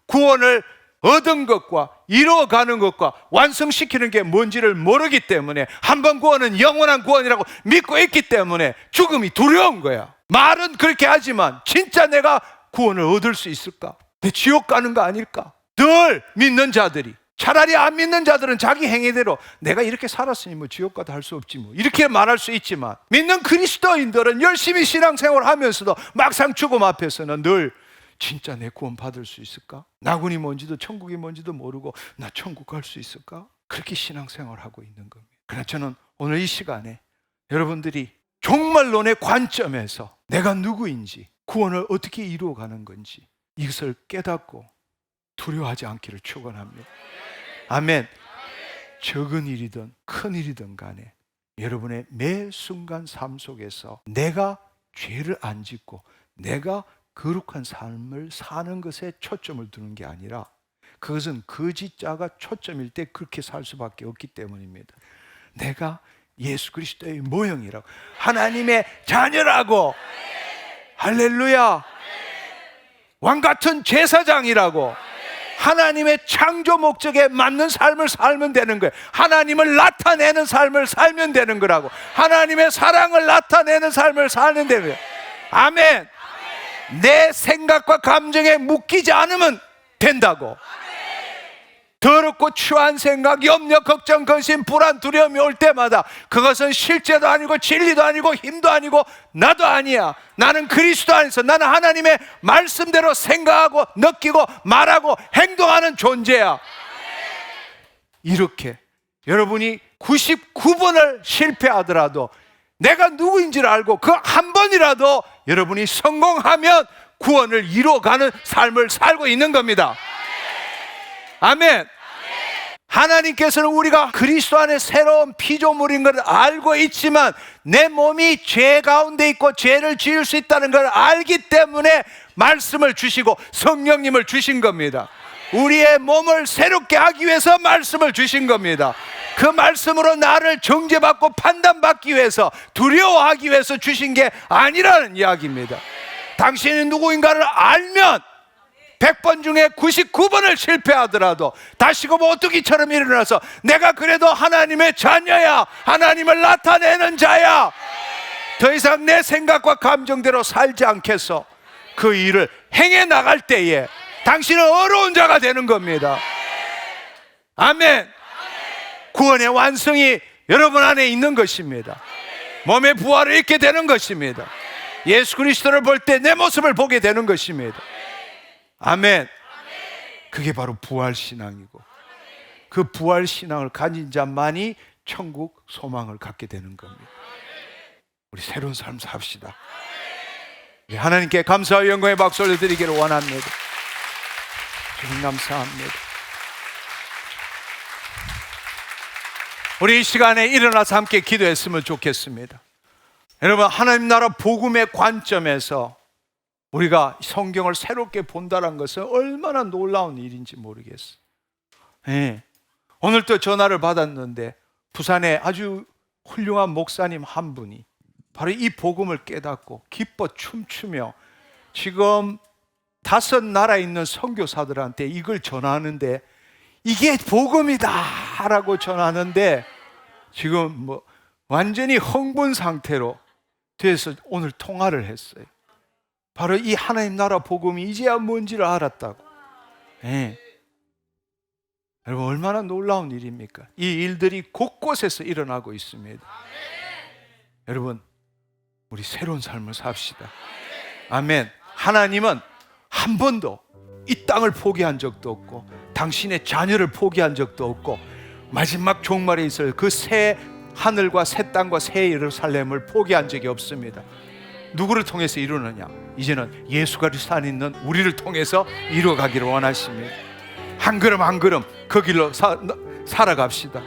구원을 얻은 것과 이루어가는 것과 완성시키는 게 뭔지를 모르기 때문에, 한 번 구원은 영원한 구원이라고 믿고 있기 때문에 죽음이 두려운 거야. 말은 그렇게 하지만 진짜 내가 구원을 얻을 수 있을까? 내 지옥 가는 거 아닐까? 늘 믿는 자들이, 차라리 안 믿는 자들은 자기 행위대로 내가 이렇게 살았으니 뭐 지옥 가도 할 수 없지 뭐, 이렇게 말할 수 있지만, 믿는 그리스도인들은 열심히 신앙생활 하면서도 막상 죽음 앞에서는 늘 진짜 내 구원 받을 수 있을까? 나군이 뭔지도 천국이 뭔지도 모르고 나 천국 갈 수 있을까? 그렇게 신앙생활을 하고 있는 겁니다. 그러나 저는 오늘 이 시간에 여러분들이 종말론의 관점에서 내가 누구인지, 구원을 어떻게 이루어가는 건지 이것을 깨닫고 두려워하지 않기를 축원합니다. 아멘. 적은 일이든 큰 일이든 간에 여러분의 매 순간 삶 속에서 내가 죄를 안 짓고 내가 거룩한 삶을 사는 것에 초점을 두는 게 아니라, 그것은 거짓자가 초점일 때 그렇게 살 수밖에 없기 때문입니다. 내가 예수 그리스도의 모형이라고, 하나님의 자녀라고, 할렐루야, 왕같은 제사장이라고, 하나님의 창조 목적에 맞는 삶을 살면 되는 거예요. 하나님을 나타내는 삶을 살면 되는 거라고. 하나님의 사랑을 나타내는 삶을 사는 되는 거예요. 아멘. 내 생각과 감정에 묶이지 않으면 된다고. 더럽고 추한 생각, 염려, 걱정, 근심, 불안, 두려움이 올 때마다 그것은 실제도 아니고 진리도 아니고 힘도 아니고 나도 아니야. 나는 그리스도 안에서, 나는 하나님의 말씀대로 생각하고 느끼고 말하고 행동하는 존재야. 이렇게 여러분이 99번을 실패하더라도 내가 누구인지를 알고 그 한 번이라도 여러분이 성공하면 구원을 이루어가는 삶을 살고 있는 겁니다. 아멘. 하나님께서는 우리가 그리스도 안에 새로운 피조물인 걸 알고 있지만 내 몸이 죄 가운데 있고 죄를 지을 수 있다는 걸 알기 때문에 말씀을 주시고 성령님을 주신 겁니다. 우리의 몸을 새롭게 하기 위해서 말씀을 주신 겁니다. 그 말씀으로 나를 정죄받고 판단받기 위해서, 두려워하기 위해서 주신 게 아니라는 이야기입니다. 당신이 누구인가를 알면 100번 중에 99번을 실패하더라도 다시금 오뚜기처럼 일어나서 내가 그래도 하나님의 자녀야, 하나님을 나타내는 자야, 더 이상 내 생각과 감정대로 살지 않겠어, 그 일을 행해 나갈 때에 당신은 어려운 자가 되는 겁니다. 아멘. 구원의 완성이 여러분 안에 있는 것입니다. 몸의 부활을 잊게 되는 것입니다. 예수 그리스도를 볼 때 내 모습을 보게 되는 것입니다. 아멘. 그게 바로 부활신앙이고, 그 부활신앙을 가진 자만이 천국 소망을 갖게 되는 겁니다. 우리 새로운 삶 삽시다. 하나님께 감사와 영광의 박수 올려드리기를 원합니다. 주님 감사합니다. 우리 이 시간에 일어나서 함께 기도했으면 좋겠습니다. 여러분, 하나님 나라 복음의 관점에서 우리가 성경을 새롭게 본다는 것은 얼마나 놀라운 일인지 모르겠어요. 네. 오늘 또 전화를 받았는데 부산에 아주 훌륭한 목사님 한 분이 바로 이 복음을 깨닫고 기뻐 춤추며 지금 5 나라에 있는 선교사들한테 이걸 전하는데, 이게 복음이다 라고 전하는데 지금 뭐 완전히 흥분 상태로 돼서 오늘 통화를 했어요. 바로 이 하나님 나라 복음이 이제야 뭔지를 알았다고. 네. 여러분, 얼마나 놀라운 일입니까? 이 일들이 곳곳에서 일어나고 있습니다. 여러분, 우리 새로운 삶을 삽시다. 아멘. 하나님은 한 번도 이 땅을 포기한 적도 없고 당신의 자녀를 포기한 적도 없고 마지막 종말에 있을 그 새 하늘과 새 땅과 새 예루살렘을 포기한 적이 없습니다. 누구를 통해서 이루느냐? 이제는 예수 그리스도 안에 있는 우리를 통해서 이루어가기를 원하십니다. 한 걸음 한 걸음 그 길로 살아갑시다.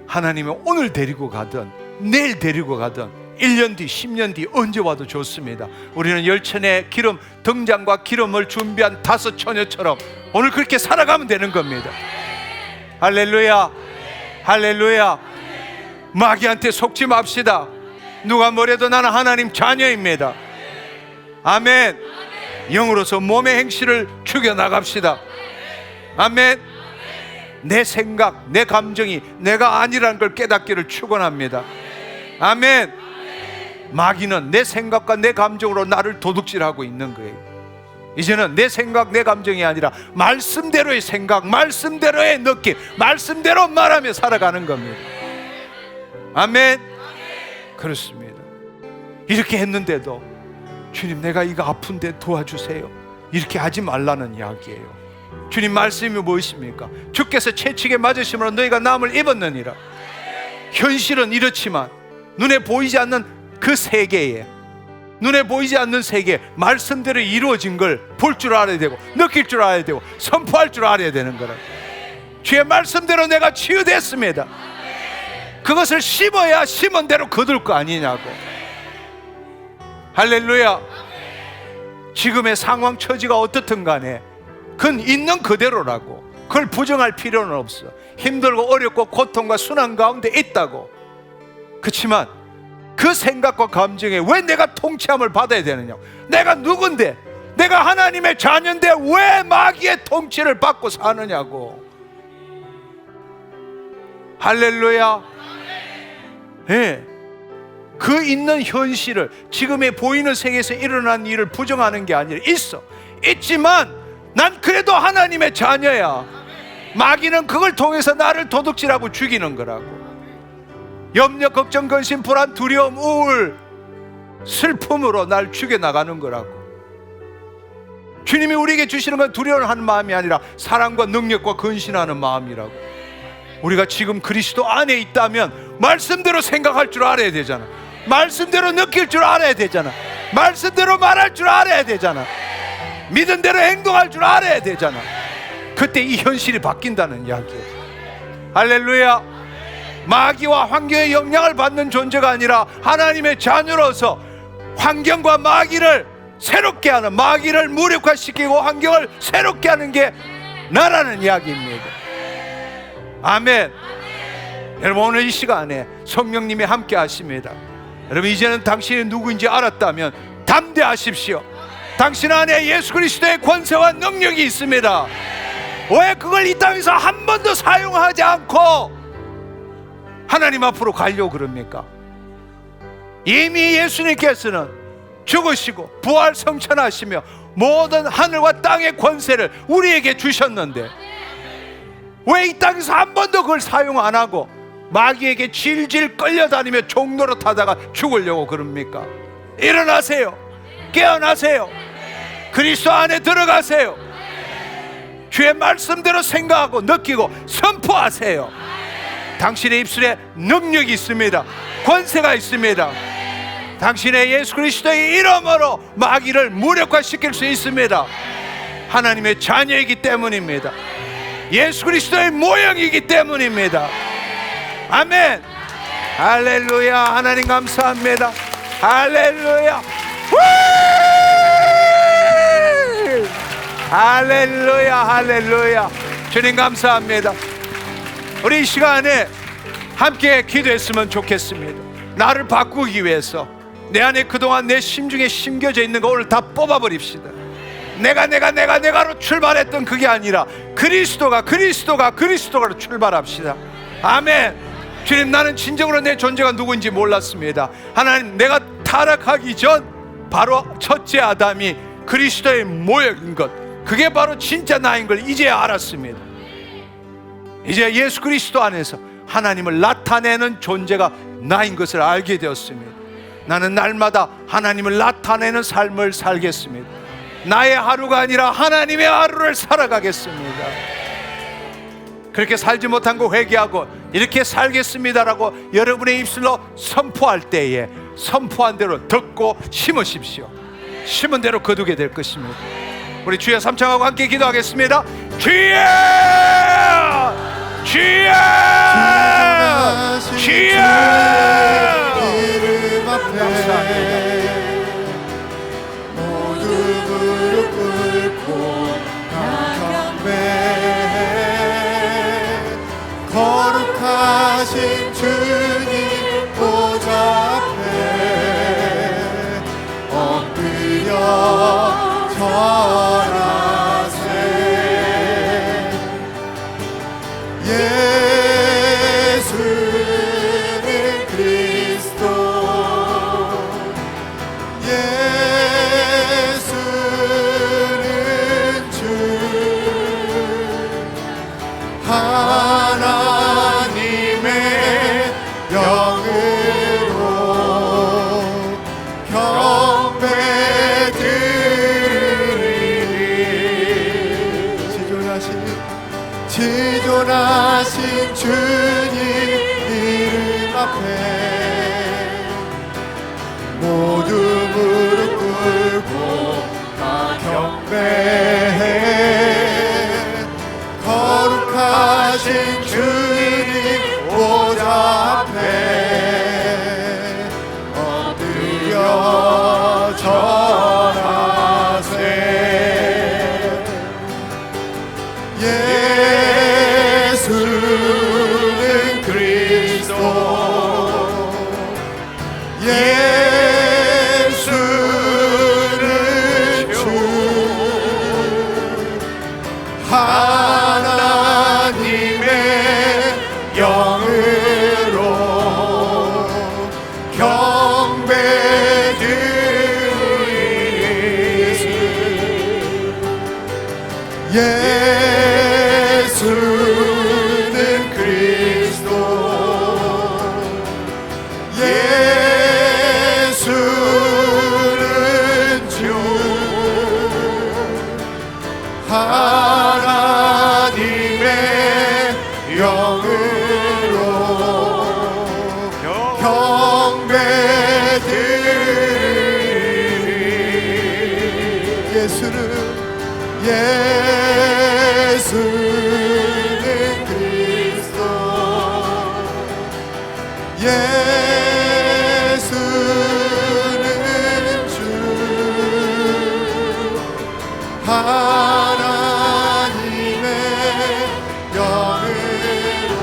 하나님은 오늘 데리고 가든 내일 데리고 가든 1년 뒤, 10년 뒤 언제 와도 좋습니다. 우리는 열천의 기름, 등잔과 기름을 준비한 5 처녀처럼 오늘 그렇게 살아가면 되는 겁니다. 할렐루야, 할렐루야. 마귀한테 속지 맙시다. 누가 뭐래도 나는 하나님 자녀입니다. 아멘. 영으로서 몸의 행실을 죽여나갑시다. 아멘. 내 생각, 내 감정이 내가 아니라는 걸 깨닫기를 축원합니다. 아멘. 마귀는 내 생각과 내 감정으로 나를 도둑질하고 있는 거예요. 이제는 내 생각, 내 감정이 아니라 말씀대로의 생각, 말씀대로의 느낌, 말씀대로 말하며 살아가는 겁니다. 아멘. 그렇습니다. 이렇게 했는데도 주님, 내가 이거 아픈데 도와주세요, 이렇게 하지 말라는 이야기예요. 주님 말씀이 무엇입니까? 주께서 채찍에 맞으심으로 너희가 남을 입었느니라. 현실은 이렇지만 눈에 보이지 않는 그 세계에, 눈에 보이지 않는 세계에 말씀대로 이루어진 걸 볼 줄 알아야 되고 느낄 줄 알아야 되고 선포할 줄 알아야 되는 거라. 주의 말씀대로 내가 치유됐습니다. 그것을 심어야 심은 대로 거둘 거 아니냐고. 할렐루야. 지금의 상황 처지가 어떻든 간에 그건 있는 그대로라고. 그걸 부정할 필요는 없어. 힘들고 어렵고 고통과 순환 가운데 있다고. 그렇지만 그 생각과 감정에 왜 내가 통치함을 받아야 되느냐고. 내가 누군데, 내가 하나님의 자녀인데 왜 마귀의 통치를 받고 사느냐고. 할렐루야. 예. 그 있는 현실을, 지금의 보이는 세계에서 일어난 일을 부정하는 게 아니라 있어. 있지만 난 그래도 하나님의 자녀야. 마귀는 그걸 통해서 나를 도둑질하고 죽이는 거라고. 염려, 걱정, 근심, 불안, 두려움, 우울, 슬픔으로 날 죽여나가는 거라고. 주님이 우리에게 주시는 건 두려워하는 마음이 아니라 사랑과 능력과 근신하는 마음이라고. 우리가 지금 그리스도 안에 있다면 말씀대로 생각할 줄 알아야 되잖아. 말씀대로 느낄 줄 알아야 되잖아. 말씀대로 말할 줄 알아야 되잖아. 믿은 대로 행동할 줄 알아야 되잖아. 그때 이 현실이 바뀐다는 이야기예요. 할렐루야. 마귀와 환경의 영향을 받는 존재가 아니라 하나님의 자녀로서 환경과 마귀를 새롭게 하는, 마귀를 무력화시키고 환경을 새롭게 하는 게 나라는 이야기입니다. 아멘. 여러분, 오늘 이 시간에 성령님이 함께 하십니다. 여러분, 이제는 당신이 누구인지 알았다면 담대하십시오. 당신 안에 예수 그리스도의 권세와 능력이 있습니다. 왜 그걸 이 땅에서 한 번도 사용하지 않고 하나님 앞으로 가려고 그럽니까? 이미 예수님께서는 죽으시고 부활 성천하시며 모든 하늘과 땅의 권세를 우리에게 주셨는데 왜 이 땅에서 한 번도 그걸 사용 안 하고 마귀에게 질질 끌려다니며 종로로 타다가 죽으려고 그럽니까? 일어나세요. 깨어나세요. 그리스도 안에 들어가세요. 주의 말씀대로 생각하고 느끼고 선포하세요. 당신의 입술에 능력이 있습니다. 권세가 있습니다. 당신의 예수 그리스도의 이름으로 마귀를 무력화시킬 수 있습니다. 하나님의 자녀이기 때문입니다. 예수 그리스도의 모형이기 때문입니다. 아멘. 할렐루야. 하나님 감사합니다. 할렐루야. 할렐루야. 할렐루야. 주님 감사합니다. 우리 이 시간에 함께 기도했으면 좋겠습니다. 나를 바꾸기 위해서 내 안에 그동안 내 심중에 심겨져 있는 거 오늘 다 뽑아버립시다. 내가로 출발했던 그게 아니라 그리스도가 그리스도가로 출발합시다. 아멘. 주님, 나는 진정으로 내 존재가 누구인지 몰랐습니다. 하나님, 내가 타락하기 전 바로 첫째 아담이 그리스도의 모형인 것, 그게 바로 진짜 나인 걸 이제야 알았습니다. 이제 예수 그리스도 안에서 하나님을 나타내는 존재가 나인 것을 알게 되었습니다. 나는 날마다 하나님을 나타내는 삶을 살겠습니다. 나의 하루가 아니라 하나님의 하루를 살아가겠습니다. 그렇게 살지 못한 거 회개하고 이렇게 살겠습니다라고 여러분의 입술로 선포할 때에 선포한 대로 듣고 심으십시오. 심은 대로 거두게 될 것입니다. 우리 주여 삼창하고 함께 기도하겠습니다. 주여! 주여! 주여! 이름 앞에 감사합니다. 모두 무릎 꿇고 다 경배해. 거룩하신 주님 보좌 앞에 엎드려 절하세. 예수는 그리스도, 예수는 주, 하나님의 영으로 경배드리리. 지존하신 주님 이름 앞에 모두 무릎 꿇고 다 경배해. 거룩하신 주님 보좌 앞에 엎드려 절하세. 예수는 그리스도, 예수는 주, 하나님의 영으로 경배드리리. 예수는 그리스도, 예수는 주, 하나님의 영으로 경배드리리. 예수는 그리스도, 예수는 주, 하나님의 영으로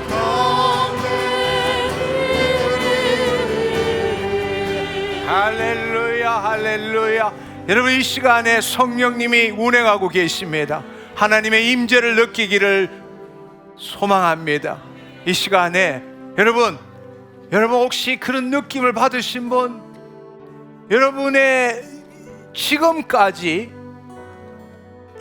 경배드리리. 할렐루야. 할렐루야. 여러분, 이 시간에 성령님이 운행하고 계십니다. 하나님의 임재를 느끼기를 소망합니다. 이 시간에 여러분 혹시 그런 느낌을 받으신 분, 여러분의 지금까지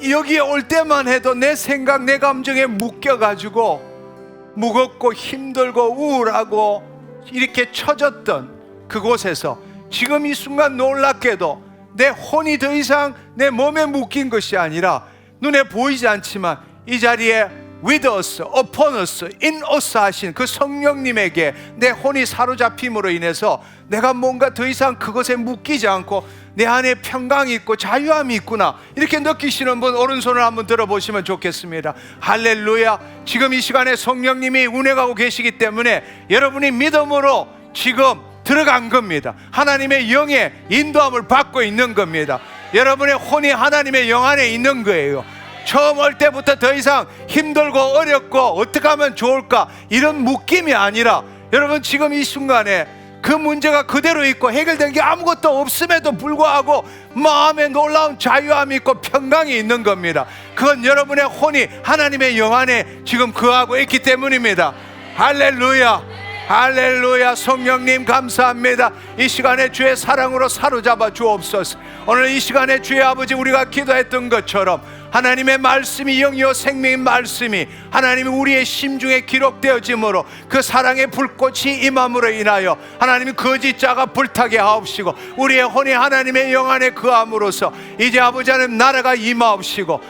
여기에 올 때만 해도 내 생각, 내 감정에 묶여가지고 무겁고 힘들고 우울하고 이렇게 처졌던 그곳에서 지금 이 순간 놀랍게도 내 혼이 더 이상 내 몸에 묶인 것이 아니라 눈에 보이지 않지만 이 자리에 with us, upon us, in us 하신 그 성령님에게 내 혼이 사로잡힘으로 인해서 내가 뭔가 더 이상 그것에 묶이지 않고 내 안에 평강이 있고 자유함이 있구나, 이렇게 느끼시는 분 오른손을 한번 들어보시면 좋겠습니다. 할렐루야. 지금 이 시간에 성령님이 운행하고 계시기 때문에 여러분이 믿음으로 지금 들어간 겁니다. 하나님의 영의 인도함을 받고 있는 겁니다. 여러분의 혼이 하나님의 영 안에 있는 거예요. 처음 올 때부터 더 이상 힘들고 어렵고 어떻게 하면 좋을까 이런 묶임이 아니라 여러분 지금 이 순간에 그 문제가 그대로 있고 해결된 게 아무것도 없음에도 불구하고 마음에 놀라운 자유함이 있고 평강이 있는 겁니다. 그건 여러분의 혼이 하나님의 영 안에 지금 거하고 있기 때문입니다. 할렐루야, 할렐루야. 성령님 감사합니다. 이 시간에 주의 사랑으로 사로잡아 주옵소서. 오늘 이 시간에 주의 아버지, 우리가 기도했던 것처럼 하나님의 말씀이 영이요 생명인 말씀이 하나님이 우리의 심중에 기록되어짐으로 그 사랑의 불꽃이 임함으로 인하여 하나님이 거짓자가 불타게 하옵시고 우리의 혼이 하나님의 영 안에 거함으로써 이제 아버지 하나님 나라가 임하옵시고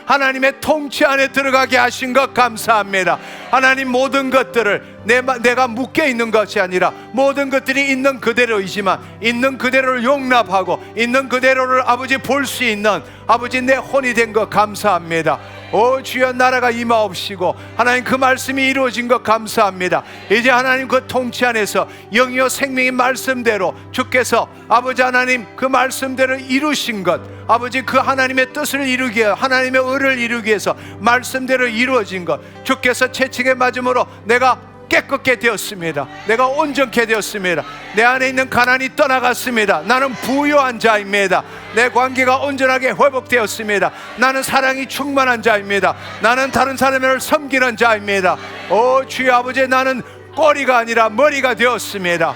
하나님의 통치 안에 들어가게 하신 것 감사합니다. 하나님 모든 것들을 내가 묶여 있는 것이 아니라 모든 것들이 있는 그대로이지만 있는 그대로를 용납하고 있는 그대로를 아버지 볼 수 있는 아버지 내 혼이 된 것 감사합니다. 오 주여, 나라가 임하옵시고 하나님 그 말씀이 이루어진 것 감사합니다. 이제 하나님 그 통치 안에서 영이요 생명인 말씀대로 주께서 아버지 하나님 그 말씀대로 이루신 것, 아버지 그 하나님의 뜻을 이루기 위해 하나님의 의를 이루기 위해서 말씀대로 이루어진 것 주께서 채찍에 맞음으로 내가 깨끗게 되었습니다. 내가 온전케 되었습니다. 내 안에 있는 가난이 떠나갔습니다. 나는 부유한 자입니다. 내 관계가 온전하게 회복되었습니다. 나는 사랑이 충만한 자입니다. 나는 다른 사람을 섬기는 자입니다. 오 주여 아버지, 나는 꼬리가 아니라 머리가 되었습니다.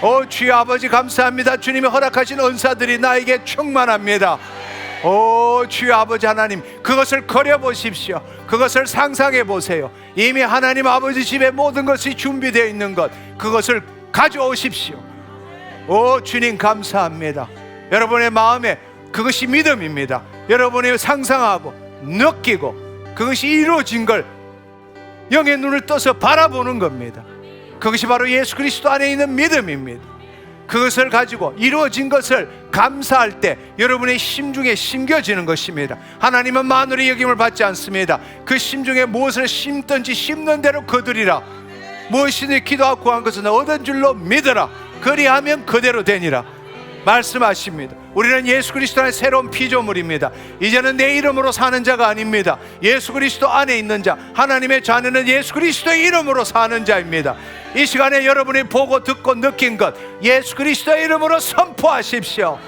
오 주여 아버지 감사합니다. 주님이 허락하신 은사들이 나에게 충만합니다. 오 주여 아버지 하나님, 그것을 그려보십시오. 그것을 상상해 보세요. 이미 하나님 아버지 집에 모든 것이 준비되어 있는 것, 그것을 가져오십시오. 오 주님 감사합니다. 여러분의 마음에 그것이 믿음입니다. 여러분이 상상하고 느끼고 그것이 이루어진 걸 영의 눈을 떠서 바라보는 겁니다. 그것이 바로 예수 그리스도 안에 있는 믿음입니다. 그것을 가지고 이루어진 것을 감사할 때 여러분의 심중에 심겨지는 것입니다. 하나님은 마누리 여김을 받지 않습니다. 그 심중에 무엇을 심든지 심는 대로 거두리라. 무엇이든지 기도하고 구한 것은 얻은 줄로 믿으라. 그리하면 그대로 되니라 말씀하십니다. 우리는 예수 그리스도 안에 새로운 피조물입니다. 이제는 내 이름으로 사는 자가 아닙니다. 예수 그리스도 안에 있는 자, 하나님의 자녀는 예수 그리스도의 이름으로 사는 자입니다. 이 시간에 여러분이 보고 듣고 느낀 것 예수 그리스도의 이름으로 선포하십시오.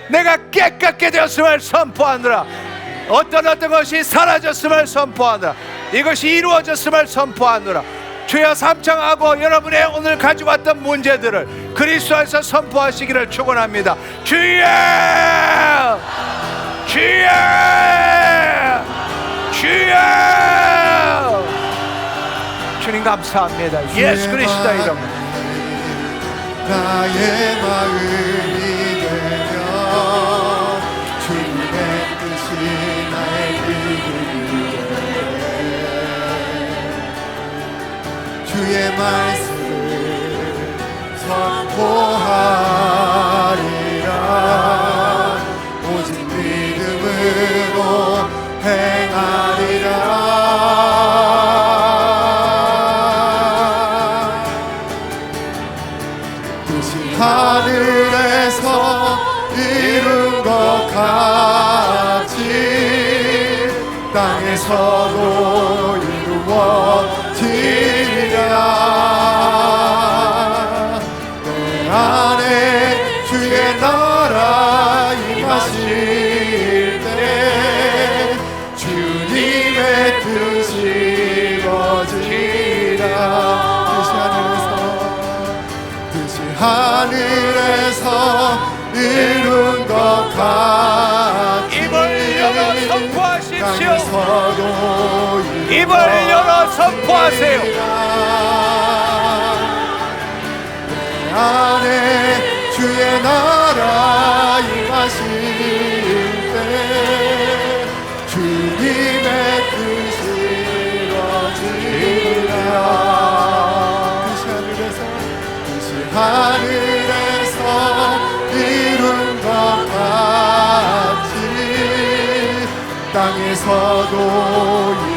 내가 깨끗게 되었음을 선포하느라, 어떤 것이 사라졌음을 선포하느라, 이것이 이루어졌음을 선포하느라 주여 삼창하고 여러분의 오늘 가지고 왔던 문제들을 그리스도에서 선포하시기를 축원합니다. 주여, 주여, 주여. 주님 감사합니다. 예수 그리스도의 이름. 나의 마음이 되며 주님의 뜻이 나의 믿음이 되 주의 말씀을 선포하리라. 오직 믿음으로 행하리라. 하늘에서 이룬 것 같이 땅에서도 이루어지리라. 내 안에 주의 나라 임하실 때 주님의 뜻이 이루어지리라. 하늘에서 이룬 것 같이 입을 열어 선포하라. 입을 열어 선포하세요. 내 안에 주의 나라 임하실 때 주님의 뜻이 이루어지리라. 뜻이 하늘에서 이룬 것 같이 땅에서도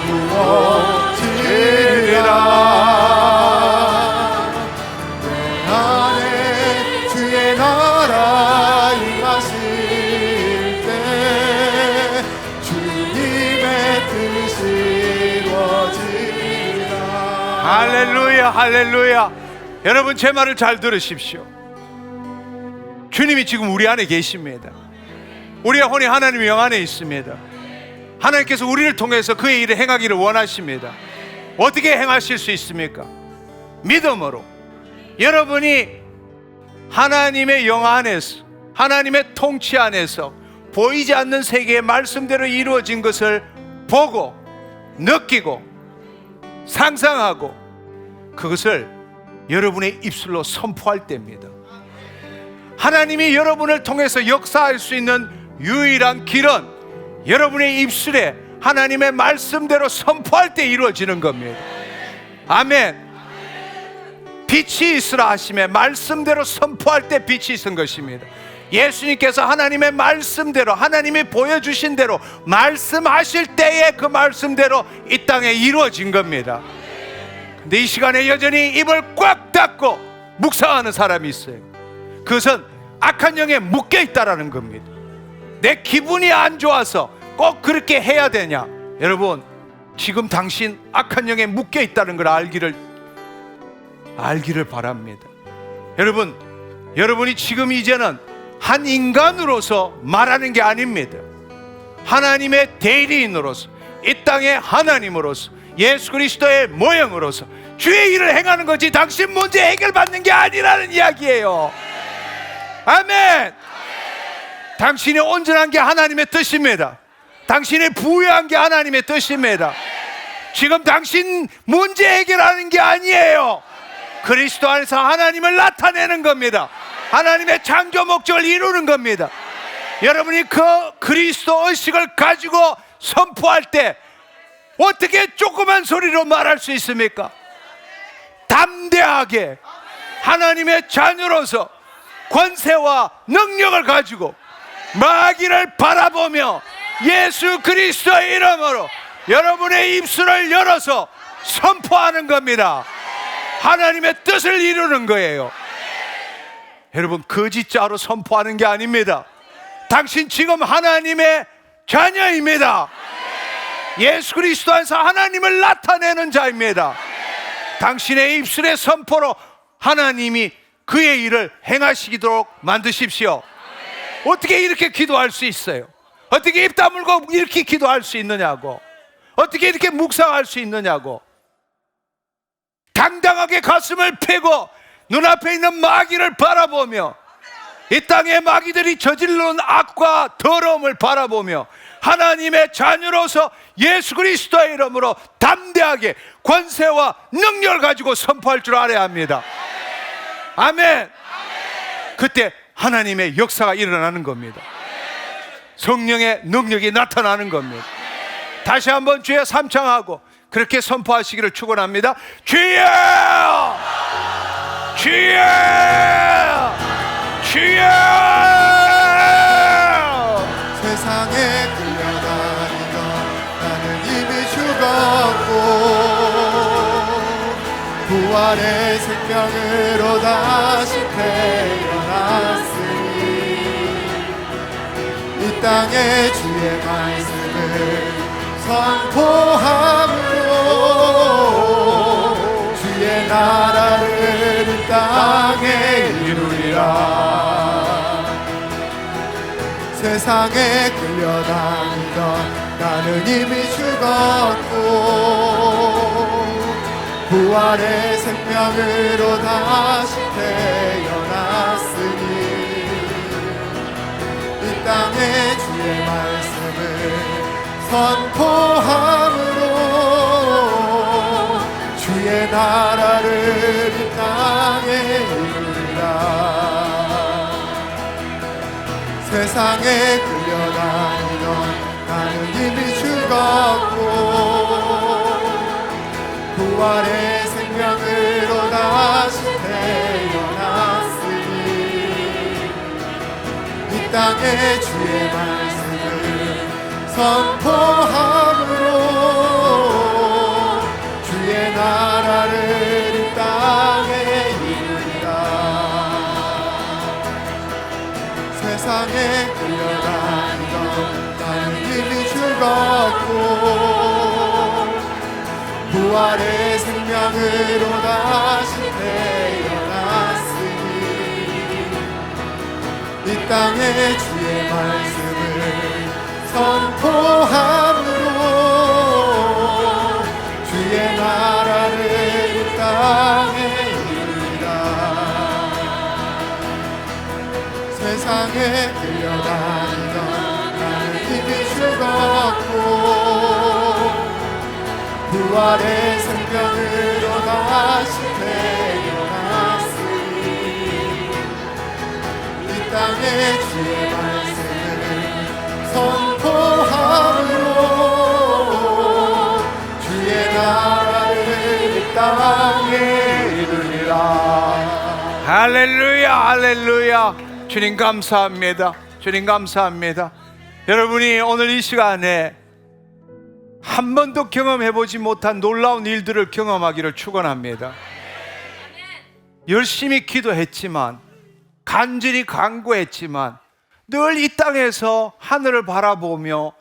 이루어지리라. 내 안에 주의 나라 임하실 때 주님의 뜻이 이루어지리라. 할렐루야, 할렐루야. 여러분, 제 말을 잘 들으십시오. 주님이 지금 우리 안에 계십니다. 우리가 혼이 하나님의 영 안에 있습니다. 하나님께서 우리를 통해서 그의 일을 행하기를 원하십니다. 어떻게 행하실 수 있습니까? 믿음으로. 여러분이 하나님의 영 안에서, 하나님의 통치 안에서 보이지 않는 세계의 말씀대로 이루어진 것을 보고 느끼고 상상하고 그것을 여러분의 입술로 선포할 때입니다. 하나님이 여러분을 통해서 역사할 수 있는 유일한 길은 여러분의 입술에 하나님의 말씀대로 선포할 때 이루어지는 겁니다. 아멘. 빛이 있으라 하심에 말씀대로 선포할 때 빛이 있은 것입니다. 예수님께서 하나님의 말씀대로, 하나님이 보여주신 대로 말씀하실 때에 그 말씀대로 이 땅에 이루어진 겁니다. 근데 이 시간에 여전히 입을 꽉 닫고 묵상하는 사람이 있어요. 그것은 악한 영에 묶여 있다라는 겁니다. 내 기분이 안 좋아서 꼭 그렇게 해야 되냐? 여러분, 지금 당신 악한 영에 묶여 있다는 걸 알기를 바랍니다. 여러분, 여러분이 지금 이제는 한 인간으로서 말하는 게 아닙니다. 하나님의 대리인으로서, 이 땅의 하나님으로서, 예수 그리스도의 모형으로서 주의 일을 행하는 거지 당신 문제 해결받는 게 아니라는 이야기예요. 아멘. 당신이 온전한 게 하나님의 뜻입니다. 당신이 부유한 게 하나님의 뜻입니다. 지금 당신 문제 해결하는 게 아니에요. 그리스도 안에서 하나님을 나타내는 겁니다. 하나님의 창조 목적을 이루는 겁니다. 여러분이 그 그리스도 의식을 가지고 선포할 때 어떻게 조그만 소리로 말할 수 있습니까? 담대하게 하나님의 자녀로서 권세와 능력을 가지고 마귀를 바라보며 예수 그리스도의 이름으로 여러분의 입술을 열어서 선포하는 겁니다. 하나님의 뜻을 이루는 거예요. 여러분, 거짓자로 선포하는 게 아닙니다. 당신 지금 하나님의 자녀입니다. 예수 그리스도 안에서 하나님을 나타내는 자입니다. 당신의 입술의 선포로 하나님이 그의 일을 행하시도록 만드십시오. 어떻게 이렇게 기도할 수 있어요? 어떻게 입 다물고 이렇게 기도할 수 있느냐고, 어떻게 이렇게 묵상할 수 있느냐고. 당당하게 가슴을 펴고 눈앞에 있는 마귀를 바라보며 이 땅의 마귀들이 저질러온 악과 더러움을 바라보며 하나님의 자녀로서 예수 그리스도의 이름으로 담대하게 권세와 능력을 가지고 선포할 줄 알아야 합니다. 아멘. 그때 하나님의 역사가 일어나는 겁니다. 성령의 능력이 나타나는 겁니다. 다시 한번 주여 삼창하고 그렇게 선포하시기를 축원합니다. 주여! 주여! 주여! 세상에 끌려다니던 나는 이미 죽었고 부활의 생명으로 다시 태어났으니 이 땅에 주의 말씀을 선포함으로 주의 나라를 이 땅에 이루리라. 세상에 끌려다니던 나는 이미 죽었고 부활의 생명으로 다시 태어났으니 이 땅에 주의 말씀을 선포함으로 나라를 이 땅에 이루리라. 세상에 끌려다니던 나는 이미 죽었고 부활의 생명으로 다시 태어났으니 이 땅에 주의 말씀을 선포함으로 주의 나라를 이 땅에 이루리라. 세상에 끌려다니던 나는 이미 죽었고 부활의 생명으로 다시 태어났으니 이 땅에 주의 말씀을 선포함으로 주의 나라를 이 땅에 이루리라. 세상에 끌려다니던 나는 이미 죽었고 부활의 생명으로 다시 태어났으니 이 땅에 주의 말씀을 선포함으로 주의 나라를 이 땅에 이루리라. 할렐루야, 할렐루야. 주님 감사합니다. 주님 감사합니다. 여러분이 오늘 이 시간에 한 번도 경험해보지 못한 놀라운 일들을 경험하기를 축원합니다. 열심히 기도했지만, 간절히 간구했지만, 늘 이 땅에서 하늘을 바라보며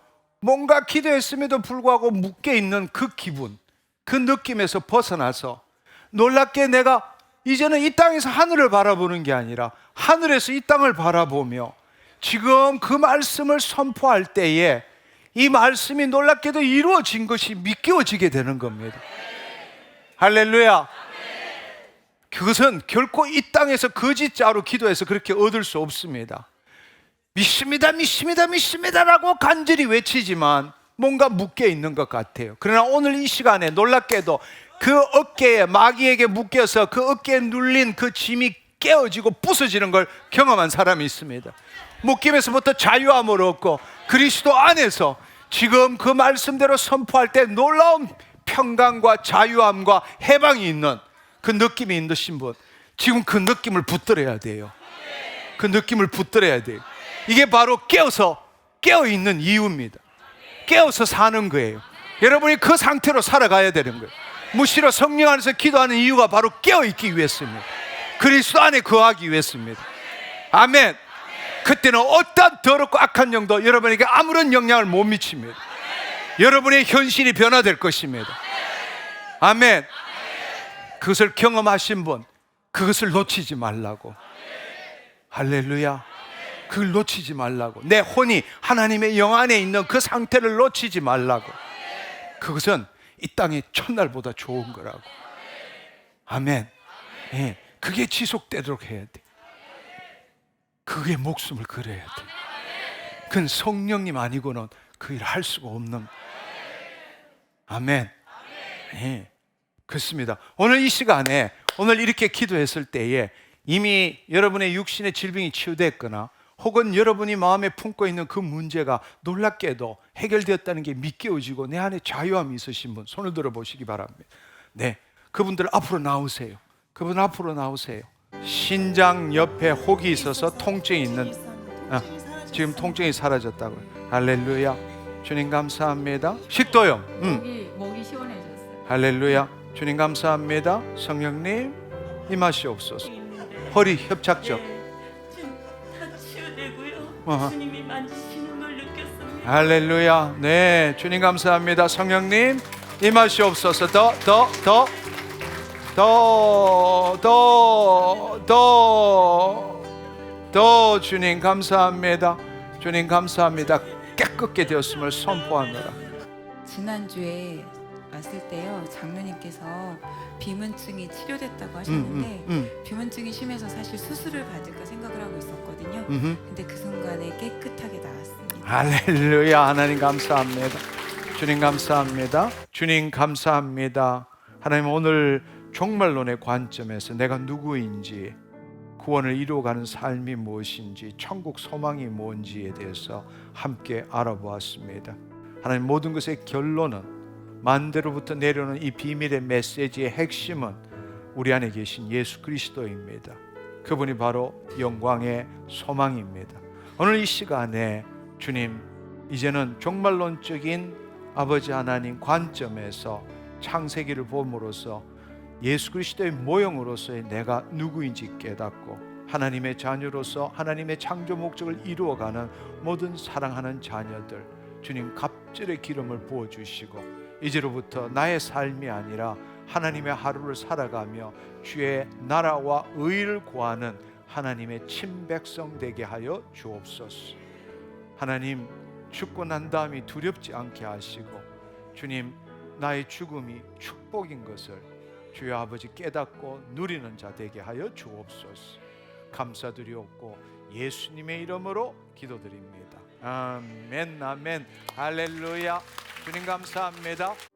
뭔가 기도했음에도 불구하고 묶여있는 그 기분, 그 느낌에서 벗어나서 놀랍게 내가 이제는 이 땅에서 하늘을 바라보는 게 아니라 하늘에서 이 땅을 바라보며 지금 그 말씀을 선포할 때에 이 말씀이 놀랍게도 이루어진 것이 믿겨지게 되는 겁니다. 할렐루야. 그것은 결코 이 땅에서 거짓자로 기도해서 그렇게 얻을 수 없습니다. 믿습니다, 믿습니다, 믿습니다라고 간절히 외치지만 뭔가 묶여 있는 것 같아요. 그러나 오늘 이 시간에 놀랍게도 그 어깨에 마귀에게 묶여서 그 어깨에 눌린 그 짐이 깨어지고 부서지는 걸 경험한 사람이 있습니다. 묶임에서부터 자유함을 얻고 그리스도 안에서 지금 그 말씀대로 선포할 때 놀라운 평강과 자유함과 해방이 있는 그 느낌이 있으신 분, 지금 그 느낌을 붙들어야 돼요. 그 느낌을 붙들어야 돼요. 이게 바로 깨어있는 이유입니다. 깨어서 사는 거예요. 여러분이 그 상태로 살아가야 되는 거예요. 무시로 성령 안에서 기도하는 이유가 바로 깨어있기 위해서입니다. 그리스도 안에 거하기 위해서입니다. 아멘. 그때는 어떤 더럽고 악한 영도 여러분에게 아무런 영향을 못 미칩니다. 여러분의 현실이 변화될 것입니다. 아멘. 그것을 경험하신 분, 그것을 놓치지 말라고. 할렐루야. 그걸 놓치지 말라고. 내 혼이 하나님의 영 안에 있는 그 상태를 놓치지 말라고. 그것은 이 땅의 첫날보다 좋은 거라고. 아멘. 예, 그게 지속되도록 해야 돼. 그게 목숨을 걸어야 돼. 그건 성령님 아니고는 그 일을 할 수가 없는. 아멘. 예, 그렇습니다. 오늘 이 시간에 오늘 이렇게 기도했을 때에 이미 여러분의 육신의 질병이 치유됐거나 혹은 여러분이 마음에 품고 있는 그 문제가 놀랍게도 해결되었다는 게 믿겨지고 내 안에 자유함이 있으신 분 손을 들어 보시기 바랍니다. 네, 그분들 앞으로 나오세요. 그분 앞으로 나오세요. 신장 옆에 혹이 있어서 통증이 있는, 지금 통증이 사라졌다고요. 할렐루야. 주님 감사합니다. 식도염, 목이 시원해졌어요. 할렐루야. 주님 감사합니다. 성령님 임하시옵소서. 허리 협착증, 다 치유되고요. 주님이 만지시는 걸 느꼈습니다. 할렐루야. 네, 주님 감사합니다. 성령님 임하시옵소서. 더 주님 감사합니다. 주님 감사합니다. 깨끗게 되었음을 선포하노라. 지난주에 왔을 때요, 장로님께서 비문증이 치료됐다고 하셨는데 비문증이 심해서 사실 수술을 받을까 생각을 하고 있었거든요. 근데 그 순간에 깨끗하게 나왔습니다. 할렐루야. 하나님 감사합니다. 주님 감사합니다. 주님 감사합니다. 하나님 오늘 종말론의 관점에서 내가 누구인지, 구원을 이루어가는 삶이 무엇인지, 천국 소망이 뭔지에 대해서 함께 알아보았습니다. 하나님, 모든 것의 결론은, 만대로부터 내려오는 이 비밀의 메시지의 핵심은 우리 안에 계신 예수 그리스도입니다. 그분이 바로 영광의 소망입니다. 오늘 이 시간에 주님, 이제는 종말론적인 아버지 하나님 관점에서 창세기를 봄으로써 예수 그리스도의 모형으로서의 내가 누구인지 깨닫고 하나님의 자녀로서 하나님의 창조 목적을 이루어가는 모든 사랑하는 자녀들, 주님 갑절의 기름을 부어주시고 이제로부터 나의 삶이 아니라 하나님의 하루를 살아가며 주의 나라와 의를 구하는 하나님의 친백성 되게 하여 주옵소서. 하나님, 죽고 난 다음이 두렵지 않게 하시고 주님, 나의 죽음이 축복인 것을 주여 아버지 깨닫고 누리는 자 되게 하여 주옵소서. 감사드리옵고 예수님의 이름으로 기도드립니다. 아멘, 아멘, 할렐루야. 주님 감사합니다.